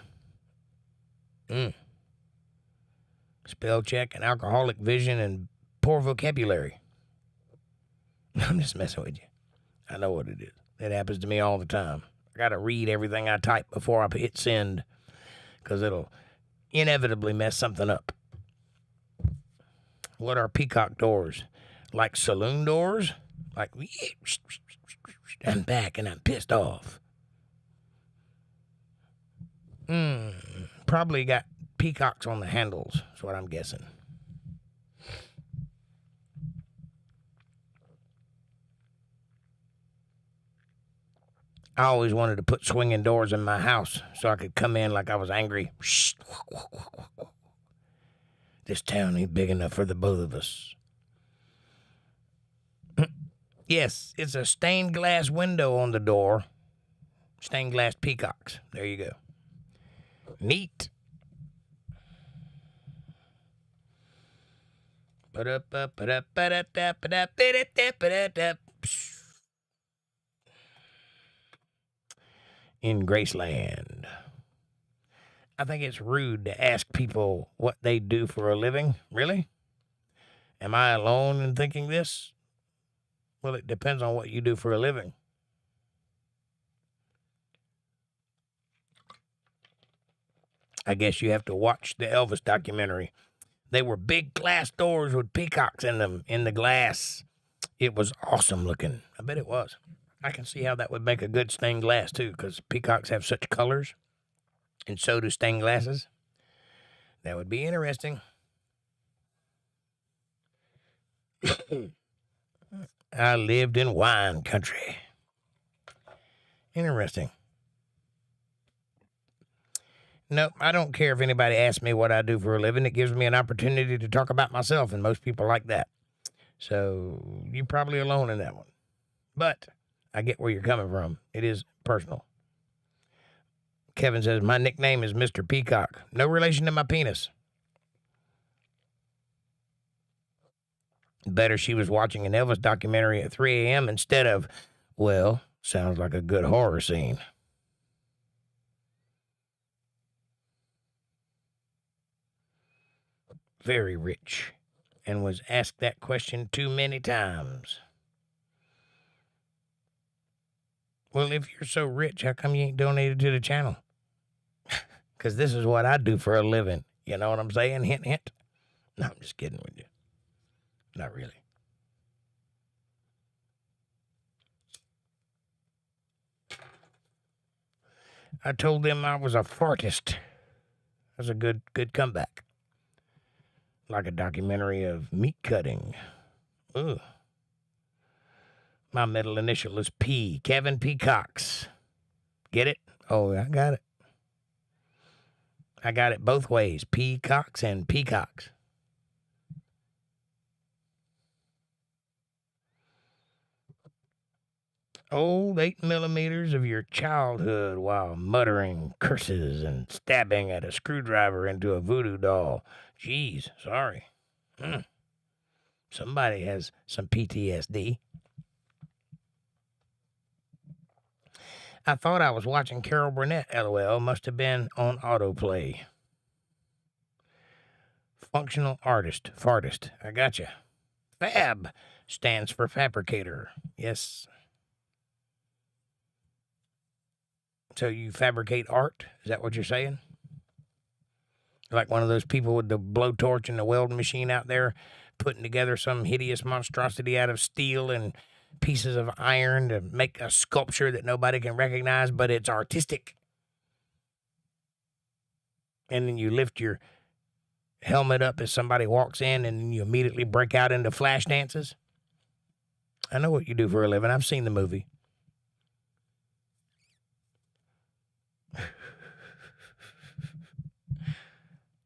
Spell check and alcoholic vision and poor vocabulary. I'm just messing with you. I know what it is. It happens to me all the time. I got to read everything I type before I hit send because it'll inevitably mess something up. What are peacock doors? Like saloon doors? Like, I'm back and I'm pissed off. Probably got peacocks on the handles, is what I'm guessing. I always wanted to put swinging doors in my house so I could come in like I was angry. This town ain't big enough for the both of us. Yes, it's a stained glass window on the door. Stained glass peacocks. There you go. Neat. In Graceland. I think it's rude to ask people what they do for a living. Really? Am I alone in thinking this? Well, it depends on what you do for a living. I guess you have to watch the Elvis documentary. They were big glass doors with peacocks in them, in the glass. It was awesome looking. I bet it was. I can see how that would make a good stained glass, too, because peacocks have such colors, and so do stained glasses. That would be interesting. I lived in wine country. Interesting. No, I don't care if anybody asks me what I do for a living. It gives me an opportunity to talk about myself, and most people like that. So you're probably alone in that one. But I get where you're coming from. It is personal. Kevin says, my nickname is Mr. Peacock. No relation to my penis. Better she was watching an Elvis documentary at 3 a.m. instead of, well, sounds like a good horror scene. very rich and was asked that question too many times. Well, if you're so rich, how come you ain't donated to the channel? Because this is what I do for a living. You know what I'm saying? Hint, hint. No, I'm just kidding with you. Not really. I told them I was a fartist. That's a good comeback. Like a documentary of meat cutting. Ugh. My middle initial is P. Kevin P. Cox. Get it? Oh, I got it. I got it both ways. Peacocks and peacocks. Old 8mm of your childhood while muttering curses and stabbing at a screwdriver into a voodoo doll. Jeez, sorry. Somebody has some PTSD. I thought I was watching Carol Burnett, LOL. Must have been on autoplay. Functional artist, fartist. I gotcha. Fab stands for fabricator. Yes. So you fabricate art? Is that what you're saying? Like one of those people with the blowtorch and the welding machine out there putting together some hideous monstrosity out of steel and pieces of iron to make a sculpture that nobody can recognize, but it's artistic. And then you lift your helmet up as somebody walks in and then you immediately break out into flash dances. I know what you do for a living. I've seen the movie.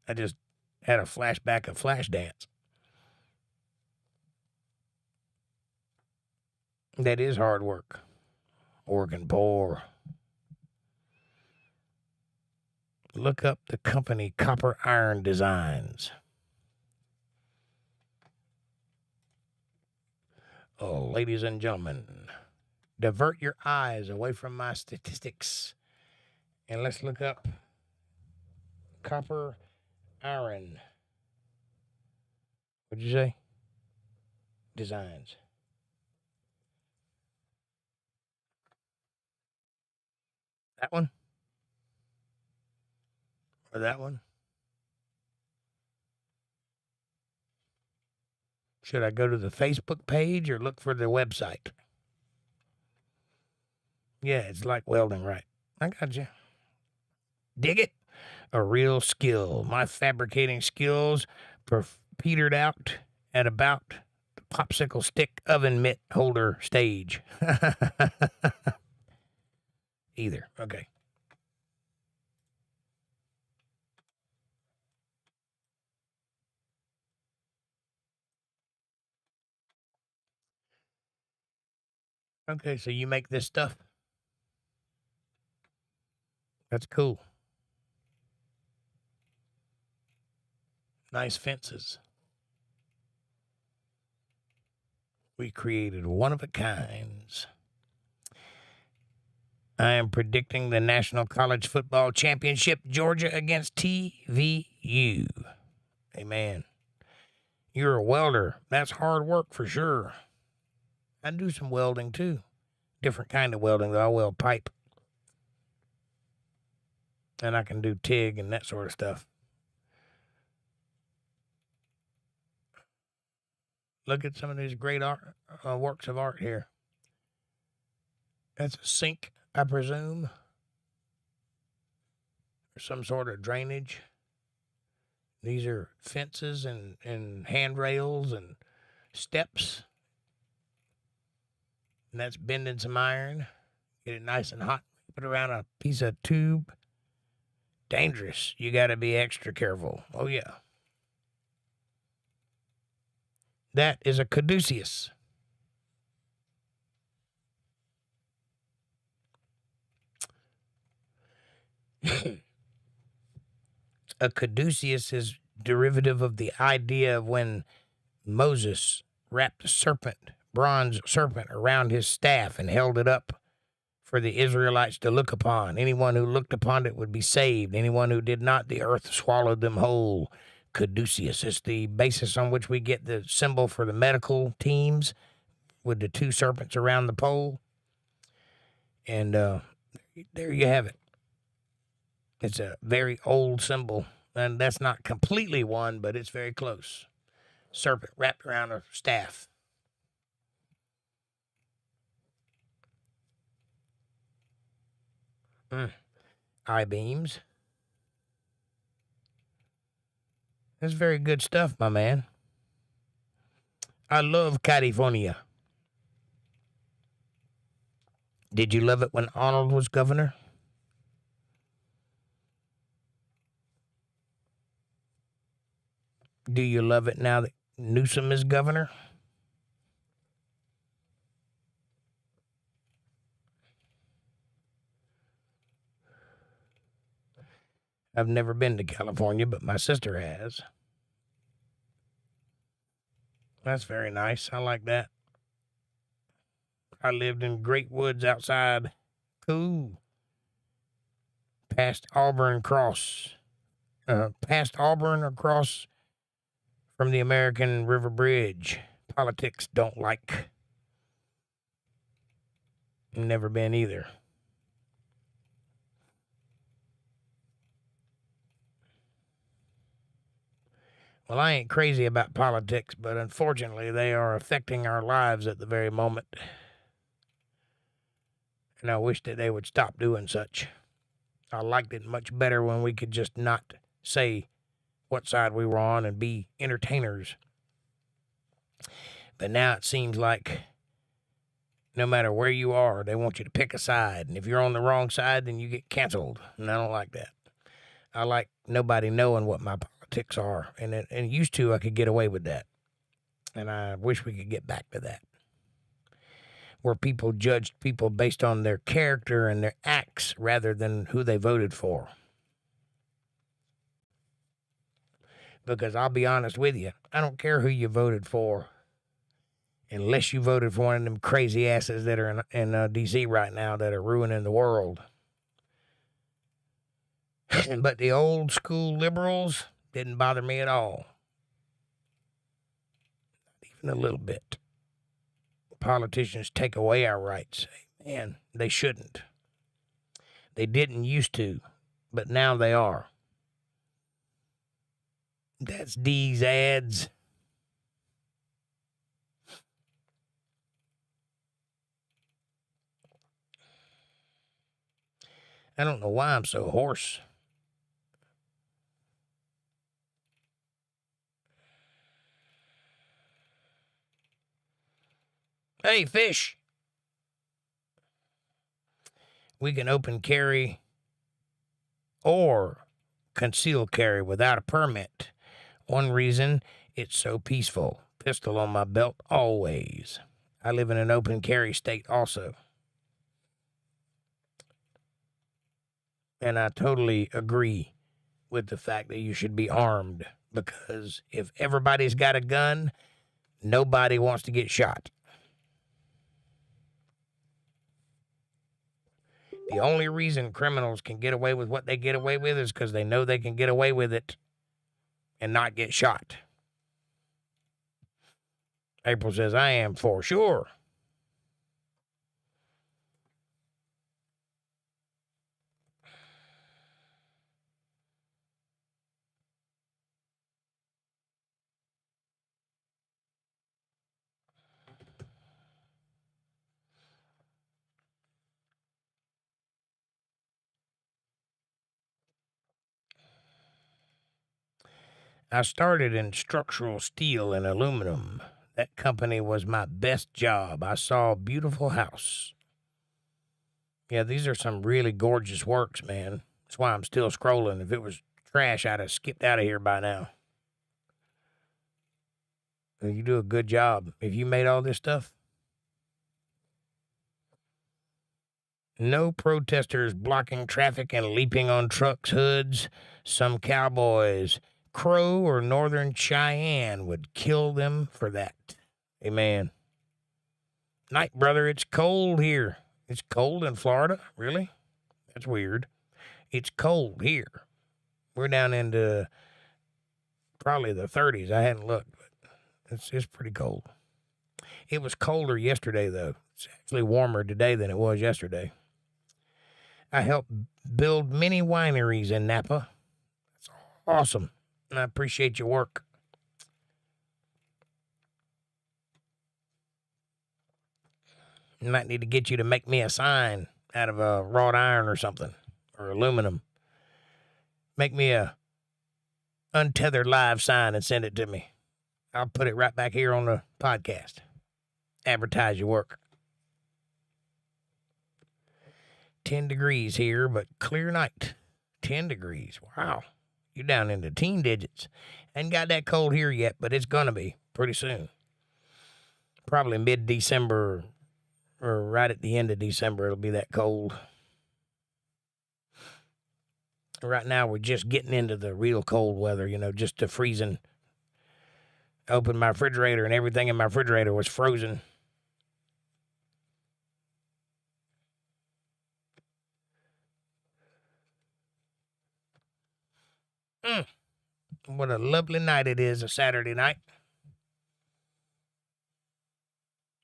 I just had a flashback of Flashdance. That is hard work. Working poor. Look up the company Copper Iron Designs. Oh, ladies and gentlemen, divert your eyes away from my statistics and let's look up Copper Iron. What'd you say? Designs. That one? Or that one? Should I go to the Facebook page or look for the website? Yeah, it's like welding, right? I got you. Dig it? A real skill. My fabricating skills petered out at about the popsicle stick oven mitt holder stage. Either. Okay. Okay, so you make this stuff? That's cool. Nice fences. We created one-of-a-kinds. I am predicting the National College Football Championship, Georgia against TVU. Amen. You're a welder. That's hard work for sure. I do some welding too. Different kind of welding, though. I weld pipe. And I can do TIG and that sort of stuff. Look at some of these great art, works of art here. That's a sink, I presume. Or some sort of drainage. These are fences and handrails and steps. And that's bending some iron. Get it nice and hot. Put it around a piece of tube. Dangerous. You got to be extra careful. Oh, yeah. That is a caduceus. A caduceus is derivative of the idea of when Moses wrapped a bronze serpent around his staff and held it up for the Israelites to look upon. Anyone who looked upon it would be saved. Anyone who did not, the earth swallowed them whole. Caduceus. It's the basis on which we get the symbol for the medical teams with the two serpents around the pole. And there you have it. It's a very old symbol. And that's not completely one, but it's very close. Serpent wrapped around a staff. I-beams. That's very good stuff, my man. I love California. Did you love it when Arnold was governor? Do you love it now that Newsom is governor? I've never been to California, but my sister has. That's very nice. I like that. I lived in Great Woods outside. Cool. Past Auburn across from the American River Bridge. Politics don't like. Never been either. Well, I ain't crazy about politics, but unfortunately they are affecting our lives at the very moment. And I wish that they would stop doing such. I liked it much better when we could just not say what side we were on and be entertainers. But now it seems like no matter where you are, they want you to pick a side. And if you're on the wrong side, then you get canceled. And I don't like that. I like nobody knowing what my politics are. And used to, I could get away with that. And I wish we could get back to that. Where people judged people based on their character and their acts rather than who they voted for. Because I'll be honest with you, I don't care who you voted for, unless you voted for one of them crazy asses that are in D.C. right now that are ruining the world. But the old school liberals didn't bother me at all. Not even a little bit. Politicians take away our rights. Man, they shouldn't. They didn't used to, but now they are. That's D's ads. I don't know why I'm so hoarse. Hey, fish. We can open carry or conceal carry without a permit. One reason, it's so peaceful. Pistol on my belt always. I live in an open carry state also. And I totally agree with the fact that you should be armed, because if everybody's got a gun, nobody wants to get shot. The only reason criminals can get away with what they get away with is because they know they can get away with it and not get shot. April says, I am for sure. I started in structural steel and aluminum. That company was my best job. I saw a beautiful house. Yeah, these are some really gorgeous works, man. That's why I'm still scrolling. If it was trash, I'd have skipped out of here by now. You do a good job. If you made all this stuff. No protesters blocking traffic and leaping on trucks' hoods. Some cowboys, Crow or Northern Cheyenne, would kill them for that. Amen. Night, brother. It's cold here. It's cold in Florida? Really? That's weird. It's cold here. We're down into Probably the 30s. I hadn't looked, but it's pretty cold. It was colder yesterday, though. It's actually warmer today than it was yesterday. I helped build many wineries in Napa. That's awesome, and I appreciate your work. I might need to get you to make me a sign out of a wrought iron or something, or aluminum. Make me a UntetheredLive sign and send it to me. I'll put it right back here on the podcast. Advertise your work. 10 degrees here, but clear night. 10 degrees. Wow. You're down into teen digits. Ain't got that cold here yet, but it's going to be pretty soon. Probably mid-December or right at the end of December, it'll be that cold. Right now, we're just getting into the real cold weather, just the freezing. I opened my refrigerator, and everything in my refrigerator was frozen. What a lovely night it is, a Saturday night.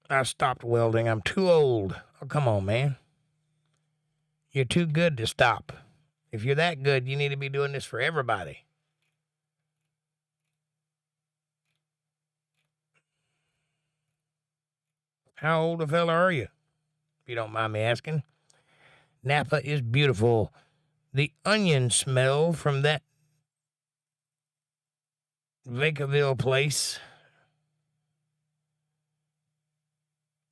I stopped welding. I'm too old. Oh, come on, man. You're too good to stop. If you're that good, you need to be doing this for everybody. How old a fella are you? If you don't mind me asking. Napa is beautiful. The onion smell from that Vacaville place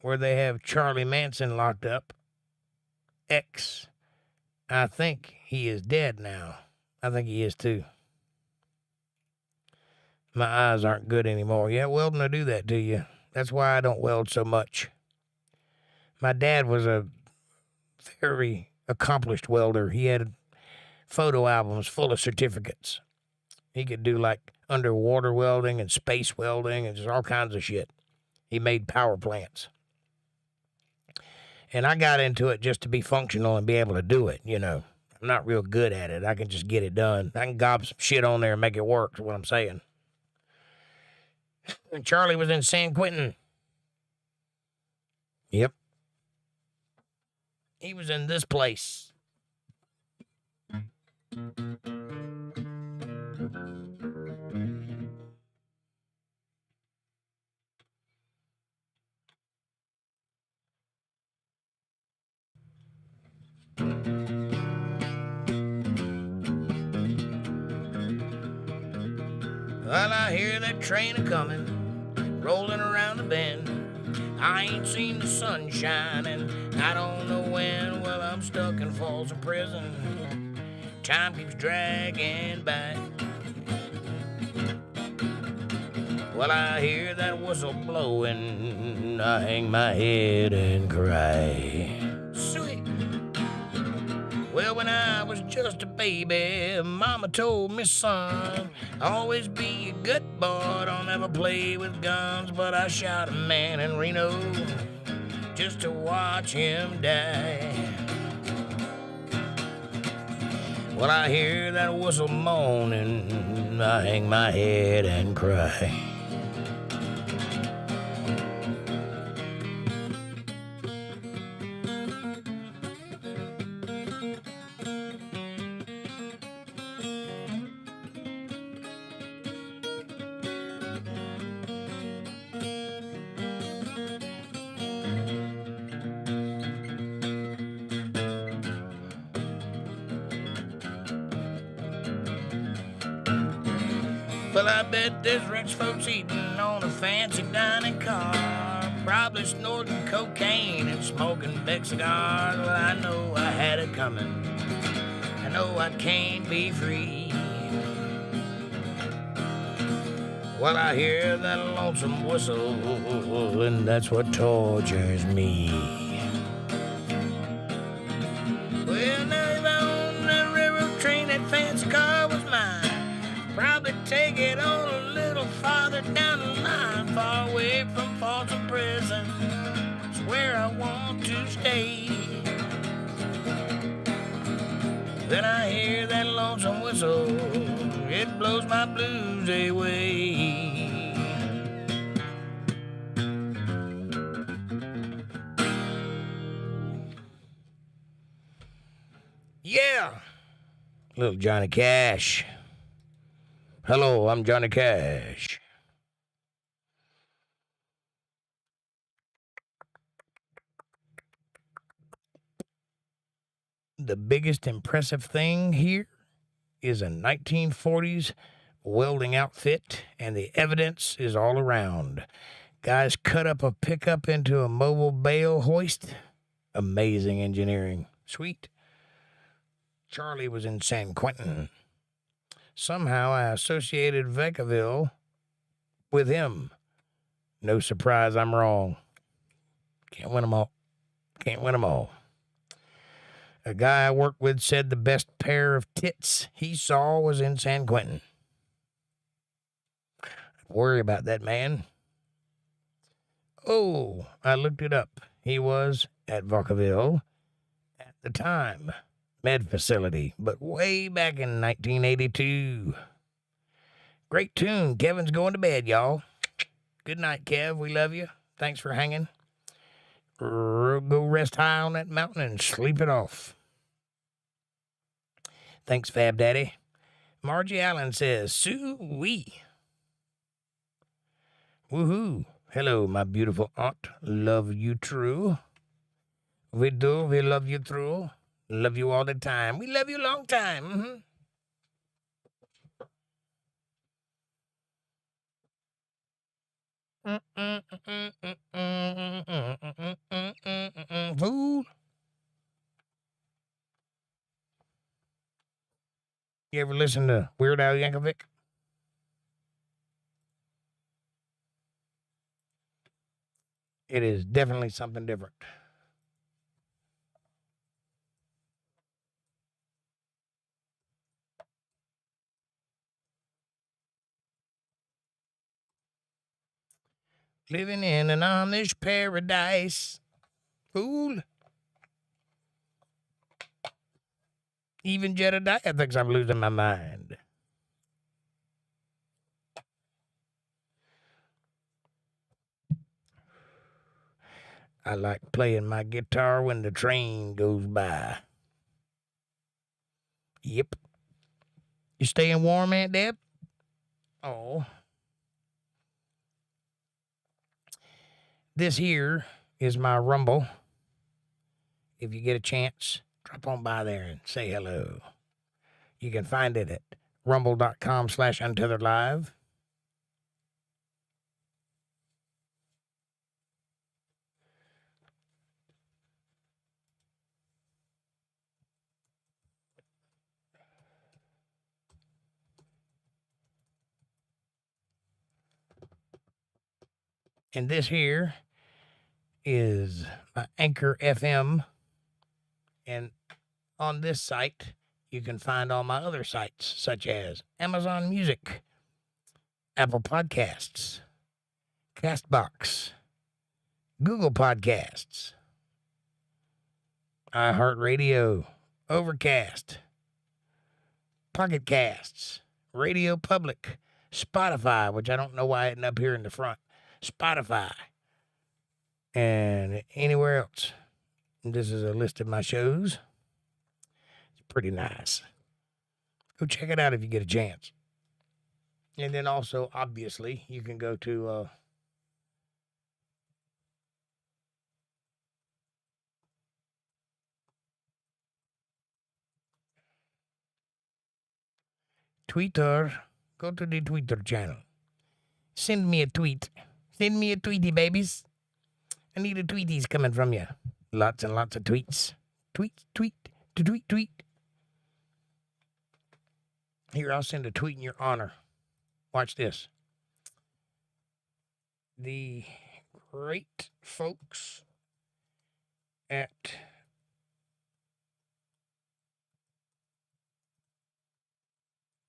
where they have Charlie Manson locked up. I think he is dead now. I think he is too. My eyes aren't good anymore. Yeah, welding will do that to you. That's why I don't weld so much. My dad was a very accomplished welder. He had photo albums full of certificates. He could do like underwater welding and space welding and just all kinds of shit. He made power plants. And I got into it just to be functional and be able to do it, I'm not real good at it. I can just get it done. I can gob some shit on there and make it work, is what I'm saying. And Charlie was in San Quentin. Yep. He was in this place. Well, I hear that train a-comin', rolling around the bend. I ain't seen the sun shining, I don't know when. Well, I'm stuck in Folsom Prison. Time keeps dragging by. Well, I hear that whistle blowing, I hang my head and cry. Sweet. Well, when I was just a baby, Mama told me, son, always be a good boy, don't ever play with guns. But I shot a man in Reno just to watch him die. Well, I hear that whistle moaning, I hang my head and cry. Well, I bet there's rich folks eating on a fancy dining car, probably snorting cocaine and smoking big cigars. Well, I know I had it coming. I know I can't be free. Well, I hear that lonesome whistle, and that's what tortures me. Well, now if I owned that railroad train, that fancy car was mine. Probably take it on a little farther down the line, far away from Folsom Prison. It's where I want to stay. Then I hear that lonesome whistle, it blows my blues away. Yeah, little Johnny Cash. Hello, I'm Johnny Cash. The biggest impressive thing here is a 1940s welding outfit, and the evidence is all around. Guys cut up a pickup into a mobile bale hoist. Amazing engineering. Sweet. Charlie was in San Quentin. Somehow I associated Vacaville with him. No surprise I'm wrong. Can't win them all. Can't win them all. A guy I worked with said the best pair of tits he saw was in San Quentin. Worry about that man. Oh, I looked it up. He was at Vacaville at the time. Med facility, but way back in 1982. Great tune. Kevin's going to bed, y'all. Good night, Kev. We love you. Thanks for hanging. Go rest high on that mountain and sleep it off. Thanks, Fab Daddy. Margie Allen says, Sue-wee. Woohoo. Hello, my beautiful aunt. Love you true. We do. We love you true. Love you all the time. We love you long time. Fool. You ever listen to Weird Al Yankovic? It is definitely something different. Living in an Amish paradise. Fool. Even Jedediah thinks I'm losing my mind. I like playing my guitar when the train goes by. Yep. You staying warm, Aunt Deb? Oh. This here is my Rumble. If you get a chance, drop on by there and say hello. You can find it at rumble.com/UntetheredLive. And this here is my Anchor FM. And on this site, you can find all my other sites, such as Amazon Music, Apple Podcasts, CastBox, Google Podcasts, iHeartRadio, OverCast, Pocket Casts, Radio Public, Spotify, which I don't know why it's up here in the front, Spotify, and anywhere else. And this is a list of my shows. It's pretty nice. Go check it out if you get a chance. And then also, obviously, you can go to Twitter. Go to the Twitter channel. Send me a tweet. Send me a tweety, babies. I need a tweeties coming from you. Lots and lots of tweets. Tweet, tweet, to tweet, tweet. Here, I'll send a tweet in your honor. Watch this. The great folks at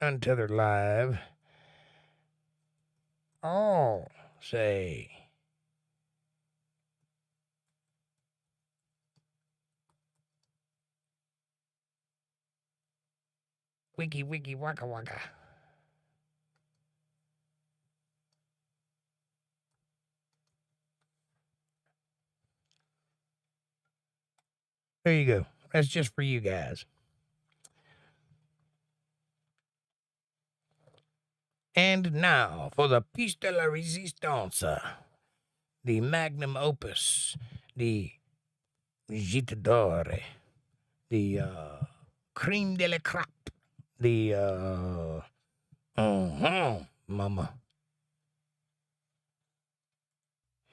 Untethered Live all say wiki wiki waka waka. There you go. That's just for you guys. And now for the piece de la resistance, the magnum opus, the gite d'or, the creme de la crop, the mama.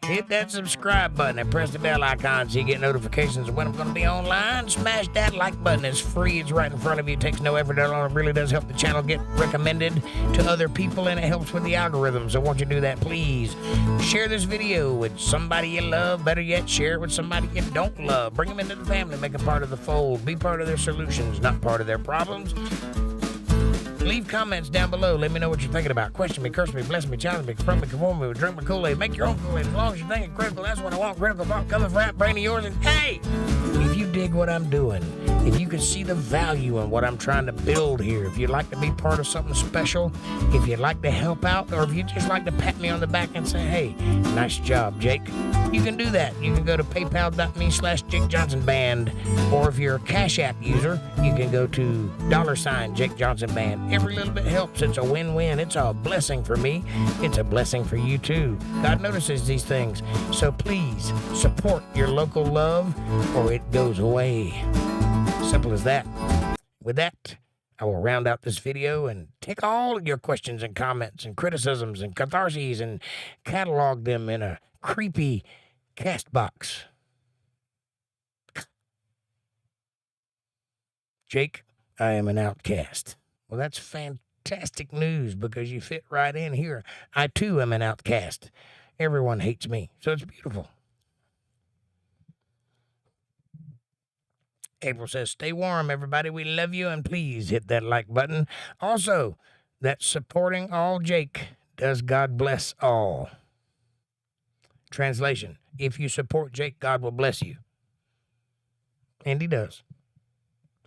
Hit that subscribe button and press the bell icon so you get notifications of when I'm going to be online. Smash that like button. It's free. It's right in front of you. It takes no effort at all. It really does help the channel get recommended to other people, and it helps with the algorithm. So won't you do that, please? Share this video with somebody you love. Better yet, share it with somebody you don't love. Bring them into the family. Make them part of the fold. Be part of their solutions, not part of their problems. Leave comments down below. Let me know what you're thinking about. Question me, curse me, bless me, challenge me, confront me, conform me, drink my Kool-Aid. Make your own Kool-Aid. As long as you think it's critical, that's what I want. Critical thought coming from that brain of yours. And hey, if you dig what I'm doing, if you can see the value in what I'm trying to build here, if you'd like to be part of something special, if you'd like to help out, or if you just like to pat me on the back and say, hey, nice job, Jake, you can do that. You can go to paypal.me/jakejohnsonband, or if you're a CashApp user, you can go to $JakeJohnsonBand. Every little bit helps. It's a win-win. It's a blessing for me. It's a blessing for you too. God notices these things. So please support your local love or it goes away. Simple as that. With that, I will round out this video and take all of your questions and comments and criticisms and catharses and catalog them in a creepy CastBox. Jake, I am an outcast. Well, that's fantastic news because you fit right in here. I, too, am an outcast. Everyone hates me, so it's beautiful. April says, stay warm, everybody. We love you, and please hit that like button. Also, that's supporting all Jake. Does God bless all? Translation, if you support Jake, God will bless you. And he does.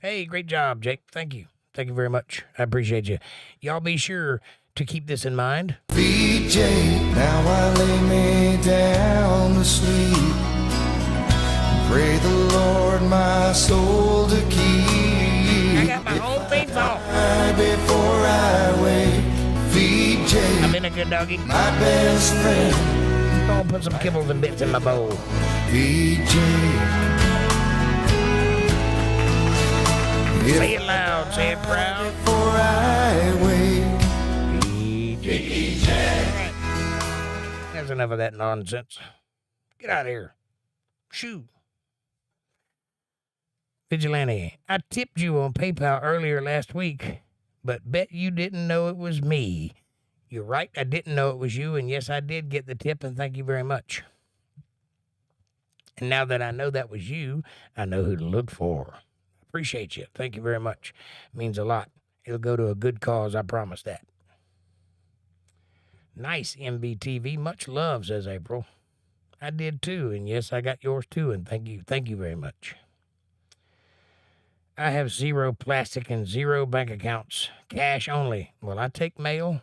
Hey, great job, Jake. Thank you. Thank you very much. I appreciate you. Y'all be sure to keep this in mind. BJ, now I lay me down to sleep. Pray the Lord my soul to keep. I got my own theme song. Before I wake, VJ, I've been a good doggy. my best friend. Gonna put some kibbles and bits in my bowl. VJ. Say it loud, say it proud. Before I wake. DJ. Right. That's enough of that nonsense. Get out of here. Shoo. Vigilante, I tipped you on PayPal earlier last week, but bet you didn't know it was me. You're right, I didn't know it was you, and yes, I did get the tip, and thank you very much. And now that I know that was you, I know who to look for. Appreciate you. Thank you very much. It means a lot. It'll go to a good cause, I promise that. Nice, MBTV. Much love, says April. I did too, and yes, I got yours too, and thank you. Thank you very much. I have 0 plastic and 0 bank accounts. Cash only. Well, I take mail.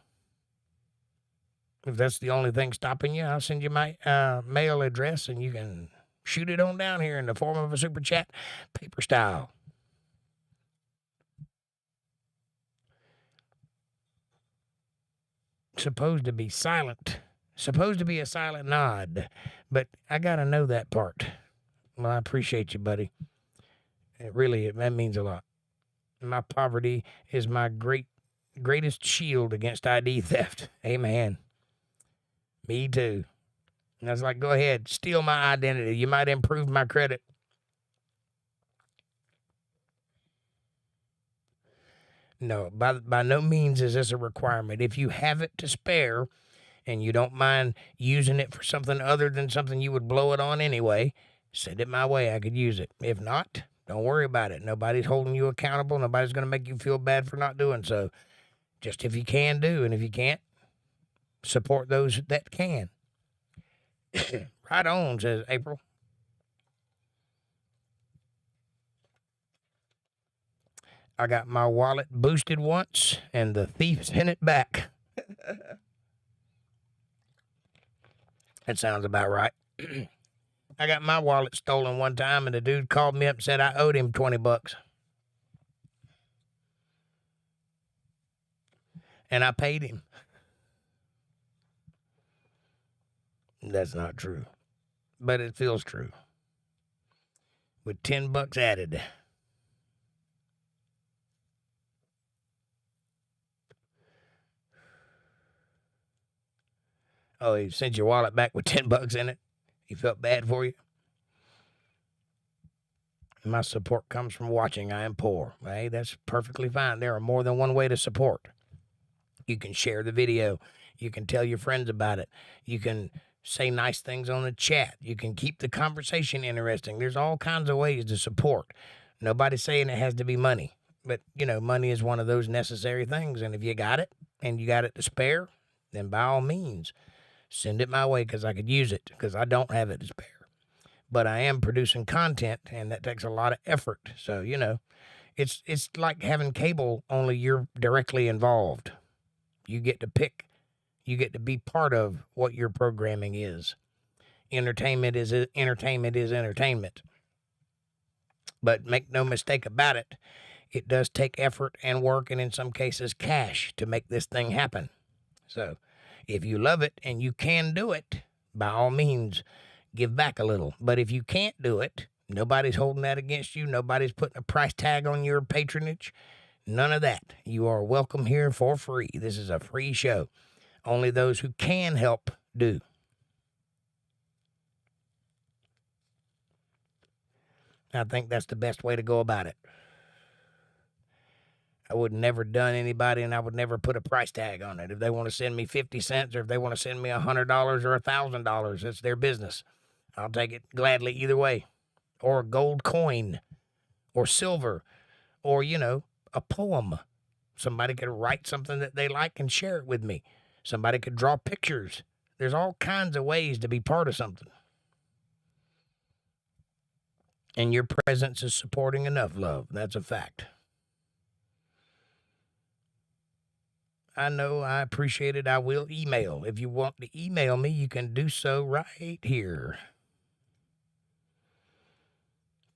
If that's the only thing stopping you, I'll send you my mail address, and you can shoot it on down here in the form of a super chat, paper style. Supposed to be silent. Supposed to be a silent nod, but I got to know that part. Well, I appreciate you, buddy. That means a lot. My poverty is my greatest shield against ID theft. Amen. Me too. And I was like, go ahead, steal my identity. You might improve my credit. No, by no means is this a requirement. If you have it to spare and you don't mind using it for something other than something you would blow it on anyway, send it my way. I could use it. If not, don't worry about it. Nobody's holding you accountable. Nobody's going to make you feel bad for not doing so. Just if you can do, and if you can't, support those that can. Right on, says April. I got my wallet boosted once, and the thief sent it back. That sounds about right. I got my wallet stolen one time, and the dude called me up and said I owed him $20. And I paid him. That's not true, but it feels true. With $10 added. Oh, he sent your wallet back with $10 in it? He felt bad for you? My support comes from watching. I am poor. Hey, that's perfectly fine. There are more than one way to support. You can share the video. You can tell your friends about it. You can say nice things on the chat. You can keep the conversation interesting. There's all kinds of ways to support. Nobody's saying it has to be money. But, money is one of those necessary things. And if you got it and you got it to spare, then by all means, send it my way because I could use it because I don't have it to spare. But I am producing content, and that takes a lot of effort. So, it's like having cable, only you're directly involved. You get to pick. You get to be part of what your programming is. Entertainment is entertainment. But make no mistake about it, it does take effort and work, and in some cases cash to make this thing happen. So if you love it and you can do it, by all means, give back a little. But if you can't do it, nobody's holding that against you. Nobody's putting a price tag on your patronage. None of that. You are welcome here for free. This is a free show. Only those who can help do. I think that's the best way to go about it. I would never done anybody, and I would never put a price tag on it. If they want to send me 50 cents or if they want to send me $100 or $1,000, it's their business. I'll take it gladly either way. Or a gold coin or silver or, a poem. Somebody could write something that they like and share it with me. Somebody could draw pictures. There's all kinds of ways to be part of something. And your presence is supporting enough love. That's a fact. I know, I appreciate it. I will email. If you want to email me, you can do so right here.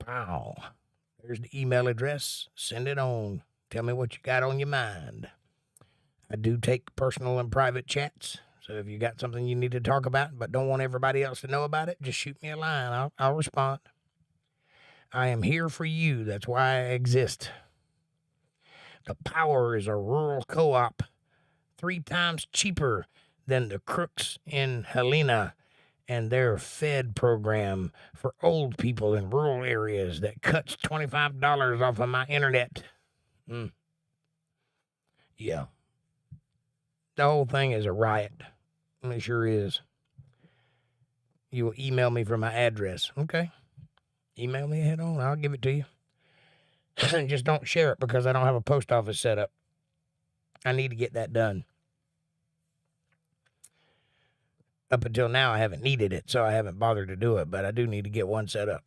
Wow. There's the email address. Send it on. Tell me what you got on your mind. I do take personal and private chats. So if you got something you need to talk about but don't want everybody else to know about it, just shoot me a line. I'll respond. I am here for you. That's why I exist. The Power is a rural co-op 3 times cheaper than the Crooks in Helena and their Fed program for old people in rural areas that cuts $25 off of my internet. Yeah. The whole thing is a riot. It sure is. You will email me from my address. Okay. Email me ahead on. I'll give it to you. Just don't share it because I don't have a post office set up. I need to get that done. Up until now, I haven't needed it, so I haven't bothered to do it, but I do need to get one set up.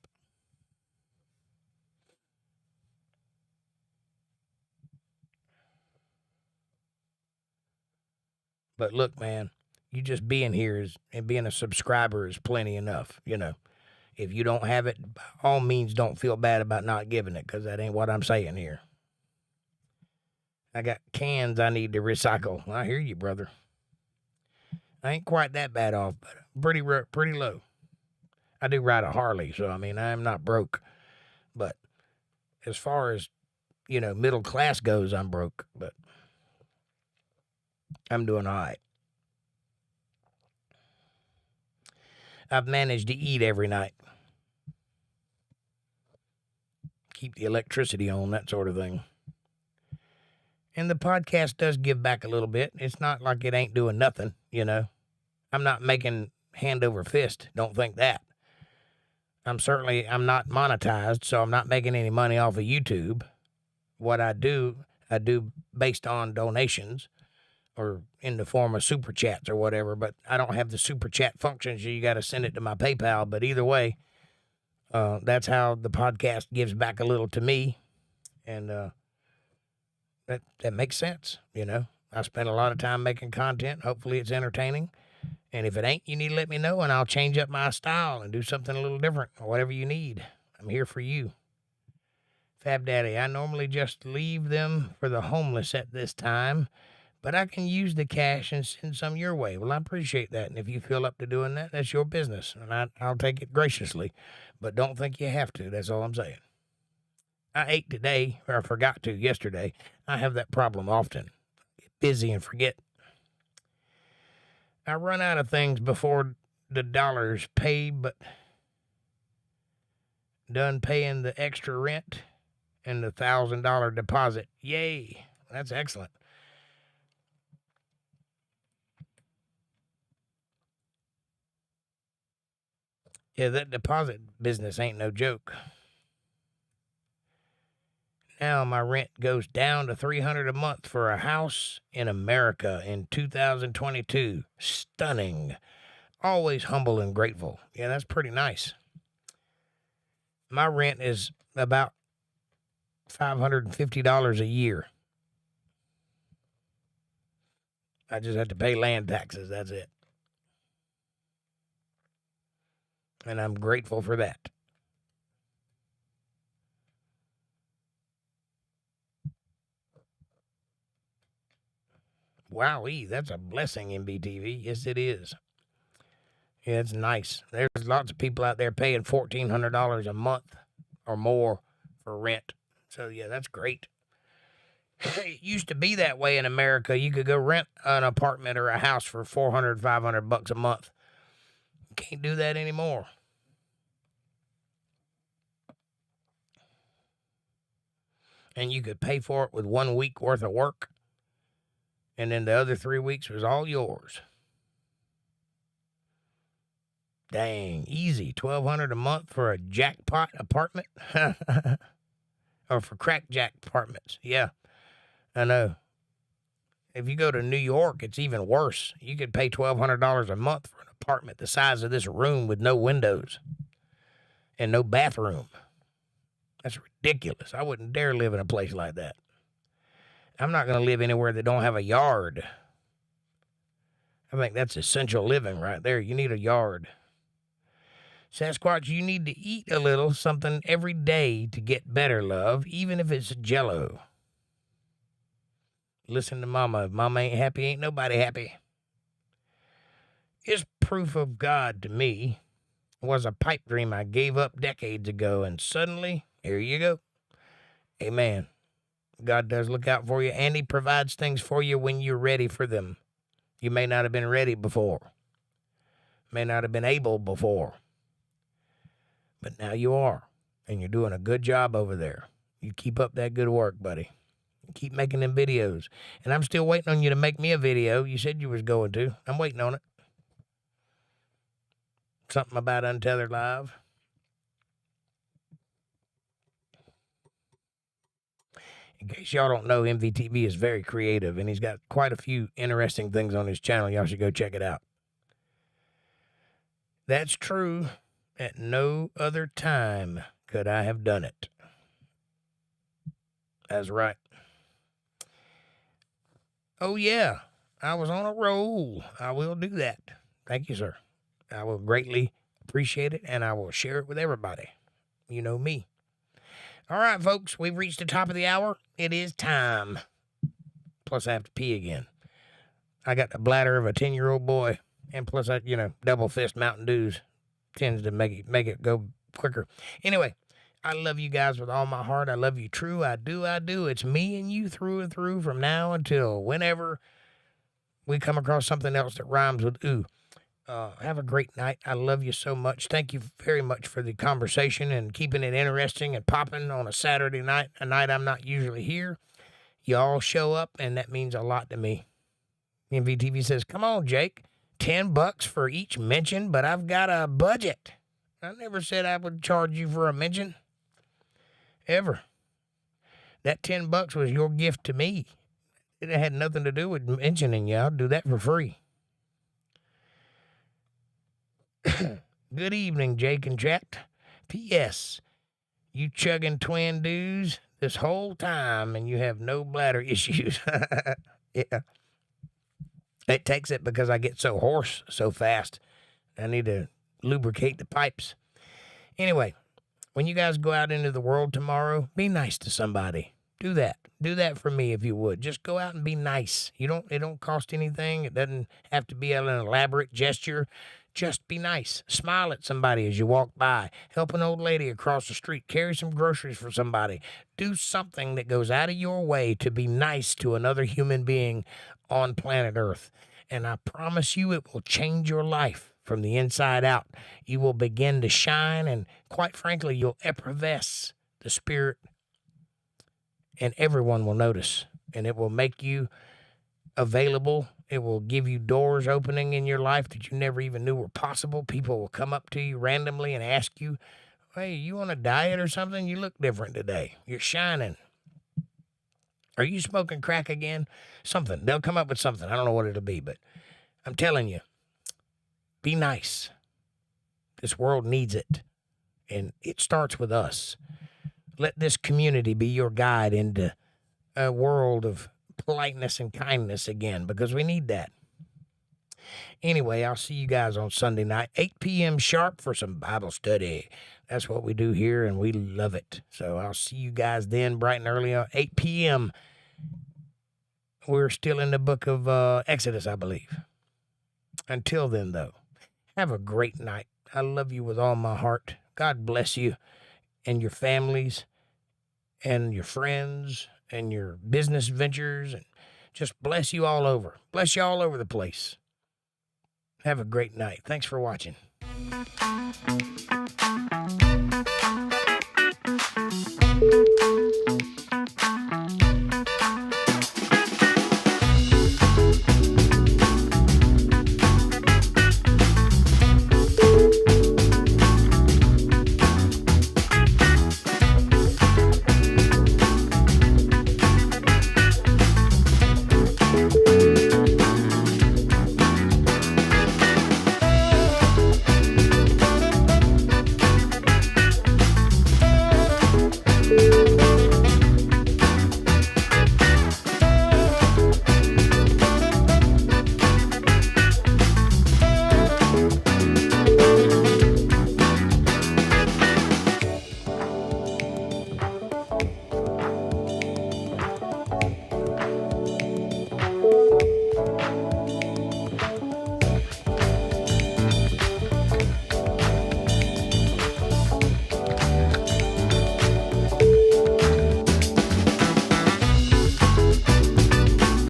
But look, man, you just being here and being a subscriber is plenty enough, If you don't have it, by all means, don't feel bad about not giving it, because that ain't what I'm saying here. I got cans I need to recycle. I hear you, brother. I ain't quite that bad off, but pretty low. I do ride a Harley, so, I'm not broke. But as far as, middle class goes, I'm broke, but I'm doing all right. I've managed to eat every night. Keep the electricity on, that sort of thing. And the podcast does give back a little bit. It's not like it ain't doing nothing, I'm not making hand over fist. Don't think that. I'm not monetized, so I'm not making any money off of YouTube. What I do based on donations or in the form of super chats or whatever, but I don't have the super chat function, so you got to send it to my PayPal. But either way, that's how the podcast gives back a little to me. And that makes sense, I spend a lot of time making content. Hopefully it's entertaining. And if it ain't, you need to let me know, and I'll change up my style and do something a little different, or whatever you need. I'm here for you. Fab Daddy, I normally just leave them for the homeless at this time, but I can use the cash and send some your way. Well, I appreciate that, and if you feel up to doing that, that's your business, and I'll take it graciously, but don't think you have to. That's all I'm saying. I ate today, or I forgot to yesterday. I have that problem often. Get busy and forget. I run out of things before the dollars pay, but done paying the extra rent and the $1,000 deposit. Yay. That's excellent. Yeah, that deposit business ain't no joke. Now my rent goes down to $300 a month for a house in America in 2022. Stunning. Always humble and grateful. Yeah, that's pretty nice. My rent is about $550 a year. I just have to pay land taxes. That's it. And I'm grateful for that. Wowee, that's a blessing, MBTV. Yes, it is. Yeah, it's nice. There's lots of people out there paying $1,400 a month or more for rent. So, yeah, that's great. It used to be that way in America. You could go rent an apartment or a house for $400, $500 a month. You can't do that anymore. And you could pay for it with 1 week worth of work. And then the other 3 weeks was all yours. Dang, easy. $1,200 a month for a jackpot apartment? Or for crackjack apartments. Yeah, I know. If you go to New York, it's even worse. You could pay $1,200 a month for an apartment the size of this room with no windows and no bathroom. That's ridiculous. I wouldn't dare live in a place like that. I'm not going to live anywhere that don't have a yard. I think that's essential living right there. You need a yard. Sasquatch, you need to eat a little something every day to get better, love, even if it's Jell-O. Listen to Mama. If Mama ain't happy, ain't nobody happy. It's proof of God to me. It was a pipe dream I gave up decades ago, and suddenly, here you go. Amen. God does look out for you, and he provides things for you when you're ready for them. You may not have been ready before. May not have been able before. But now you are, and you're doing a good job over there. You keep up that good work, buddy. Keep making them videos. And I'm still waiting on you to make me a video. You said you was going to. I'm waiting on it. Something about Untethered Live. In case y'all don't know, MVTV is very creative, and he's got quite a few interesting things on his channel. Y'all should go check it out. That's true. At no other time could I have done it. That's right. Oh, yeah. I was on a roll. I will do that. Thank you, sir. I will greatly appreciate it, and I will share it with everybody. You know me. All right, folks, we've reached the top of the hour. It is time. Plus, I have to pee again. I got the bladder of a 10-year-old boy, and plus, I, double fist Mountain Dews tends to make it go quicker. Anyway, I love you guys with all my heart. I love you true. I do. It's me and you through and through from now until whenever we come across something else that rhymes with ooh. Have a great night. I love you so much. Thank you very much for the conversation and keeping it interesting and popping on a Saturday night, a night I'm not usually here. You all show up, and that means a lot to me. MVTV says, come on, Jake. $10 for each mention, but I've got a budget. I never said I would charge you for a mention. Ever. That $10 was your gift to me. It had nothing to do with mentioning you. I'll do that for free. Good evening, Jake and Chat. P.S. You chugging twin dews this whole time and you have no bladder issues. Yeah. It takes it because I get so hoarse so fast. I need to lubricate the pipes. Anyway, when you guys go out into the world tomorrow, be nice to somebody. Do that. Do that for me if you would. Just go out and be nice. It don't cost anything. It doesn't have to be an elaborate gesture. Just be nice. Smile at somebody as you walk by. Help an old lady across the street. Carry some groceries for somebody. Do something that goes out of your way to be nice to another human being on planet Earth. And I promise you it will change your life from the inside out. You will begin to shine, and quite frankly, you'll effervesce the spirit, and everyone will notice, and it will make you available. It will give you doors opening in your life that you never even knew were possible. People will come up to you randomly and ask you, hey, you on a diet or something? You look different today. You're shining. Are you smoking crack again? Something. They'll come up with something. I don't know what it'll be, but I'm telling you, be nice. This world needs it, and it starts with us. Let this community be your guide into a world of politeness and kindness again, because we need that. Anyway, I'll see you guys on Sunday night, 8 p.m. sharp for some Bible study. That's what we do here, and we love it. So I'll see you guys then, bright and early, 8 p.m. We're still in the book of Exodus, I believe. Until then, though, have a great night. I love you with all my heart. God bless you and your families and your friends and your business ventures, and just bless you all over. Bless you all over the place. Have a great night. Thanks for watching.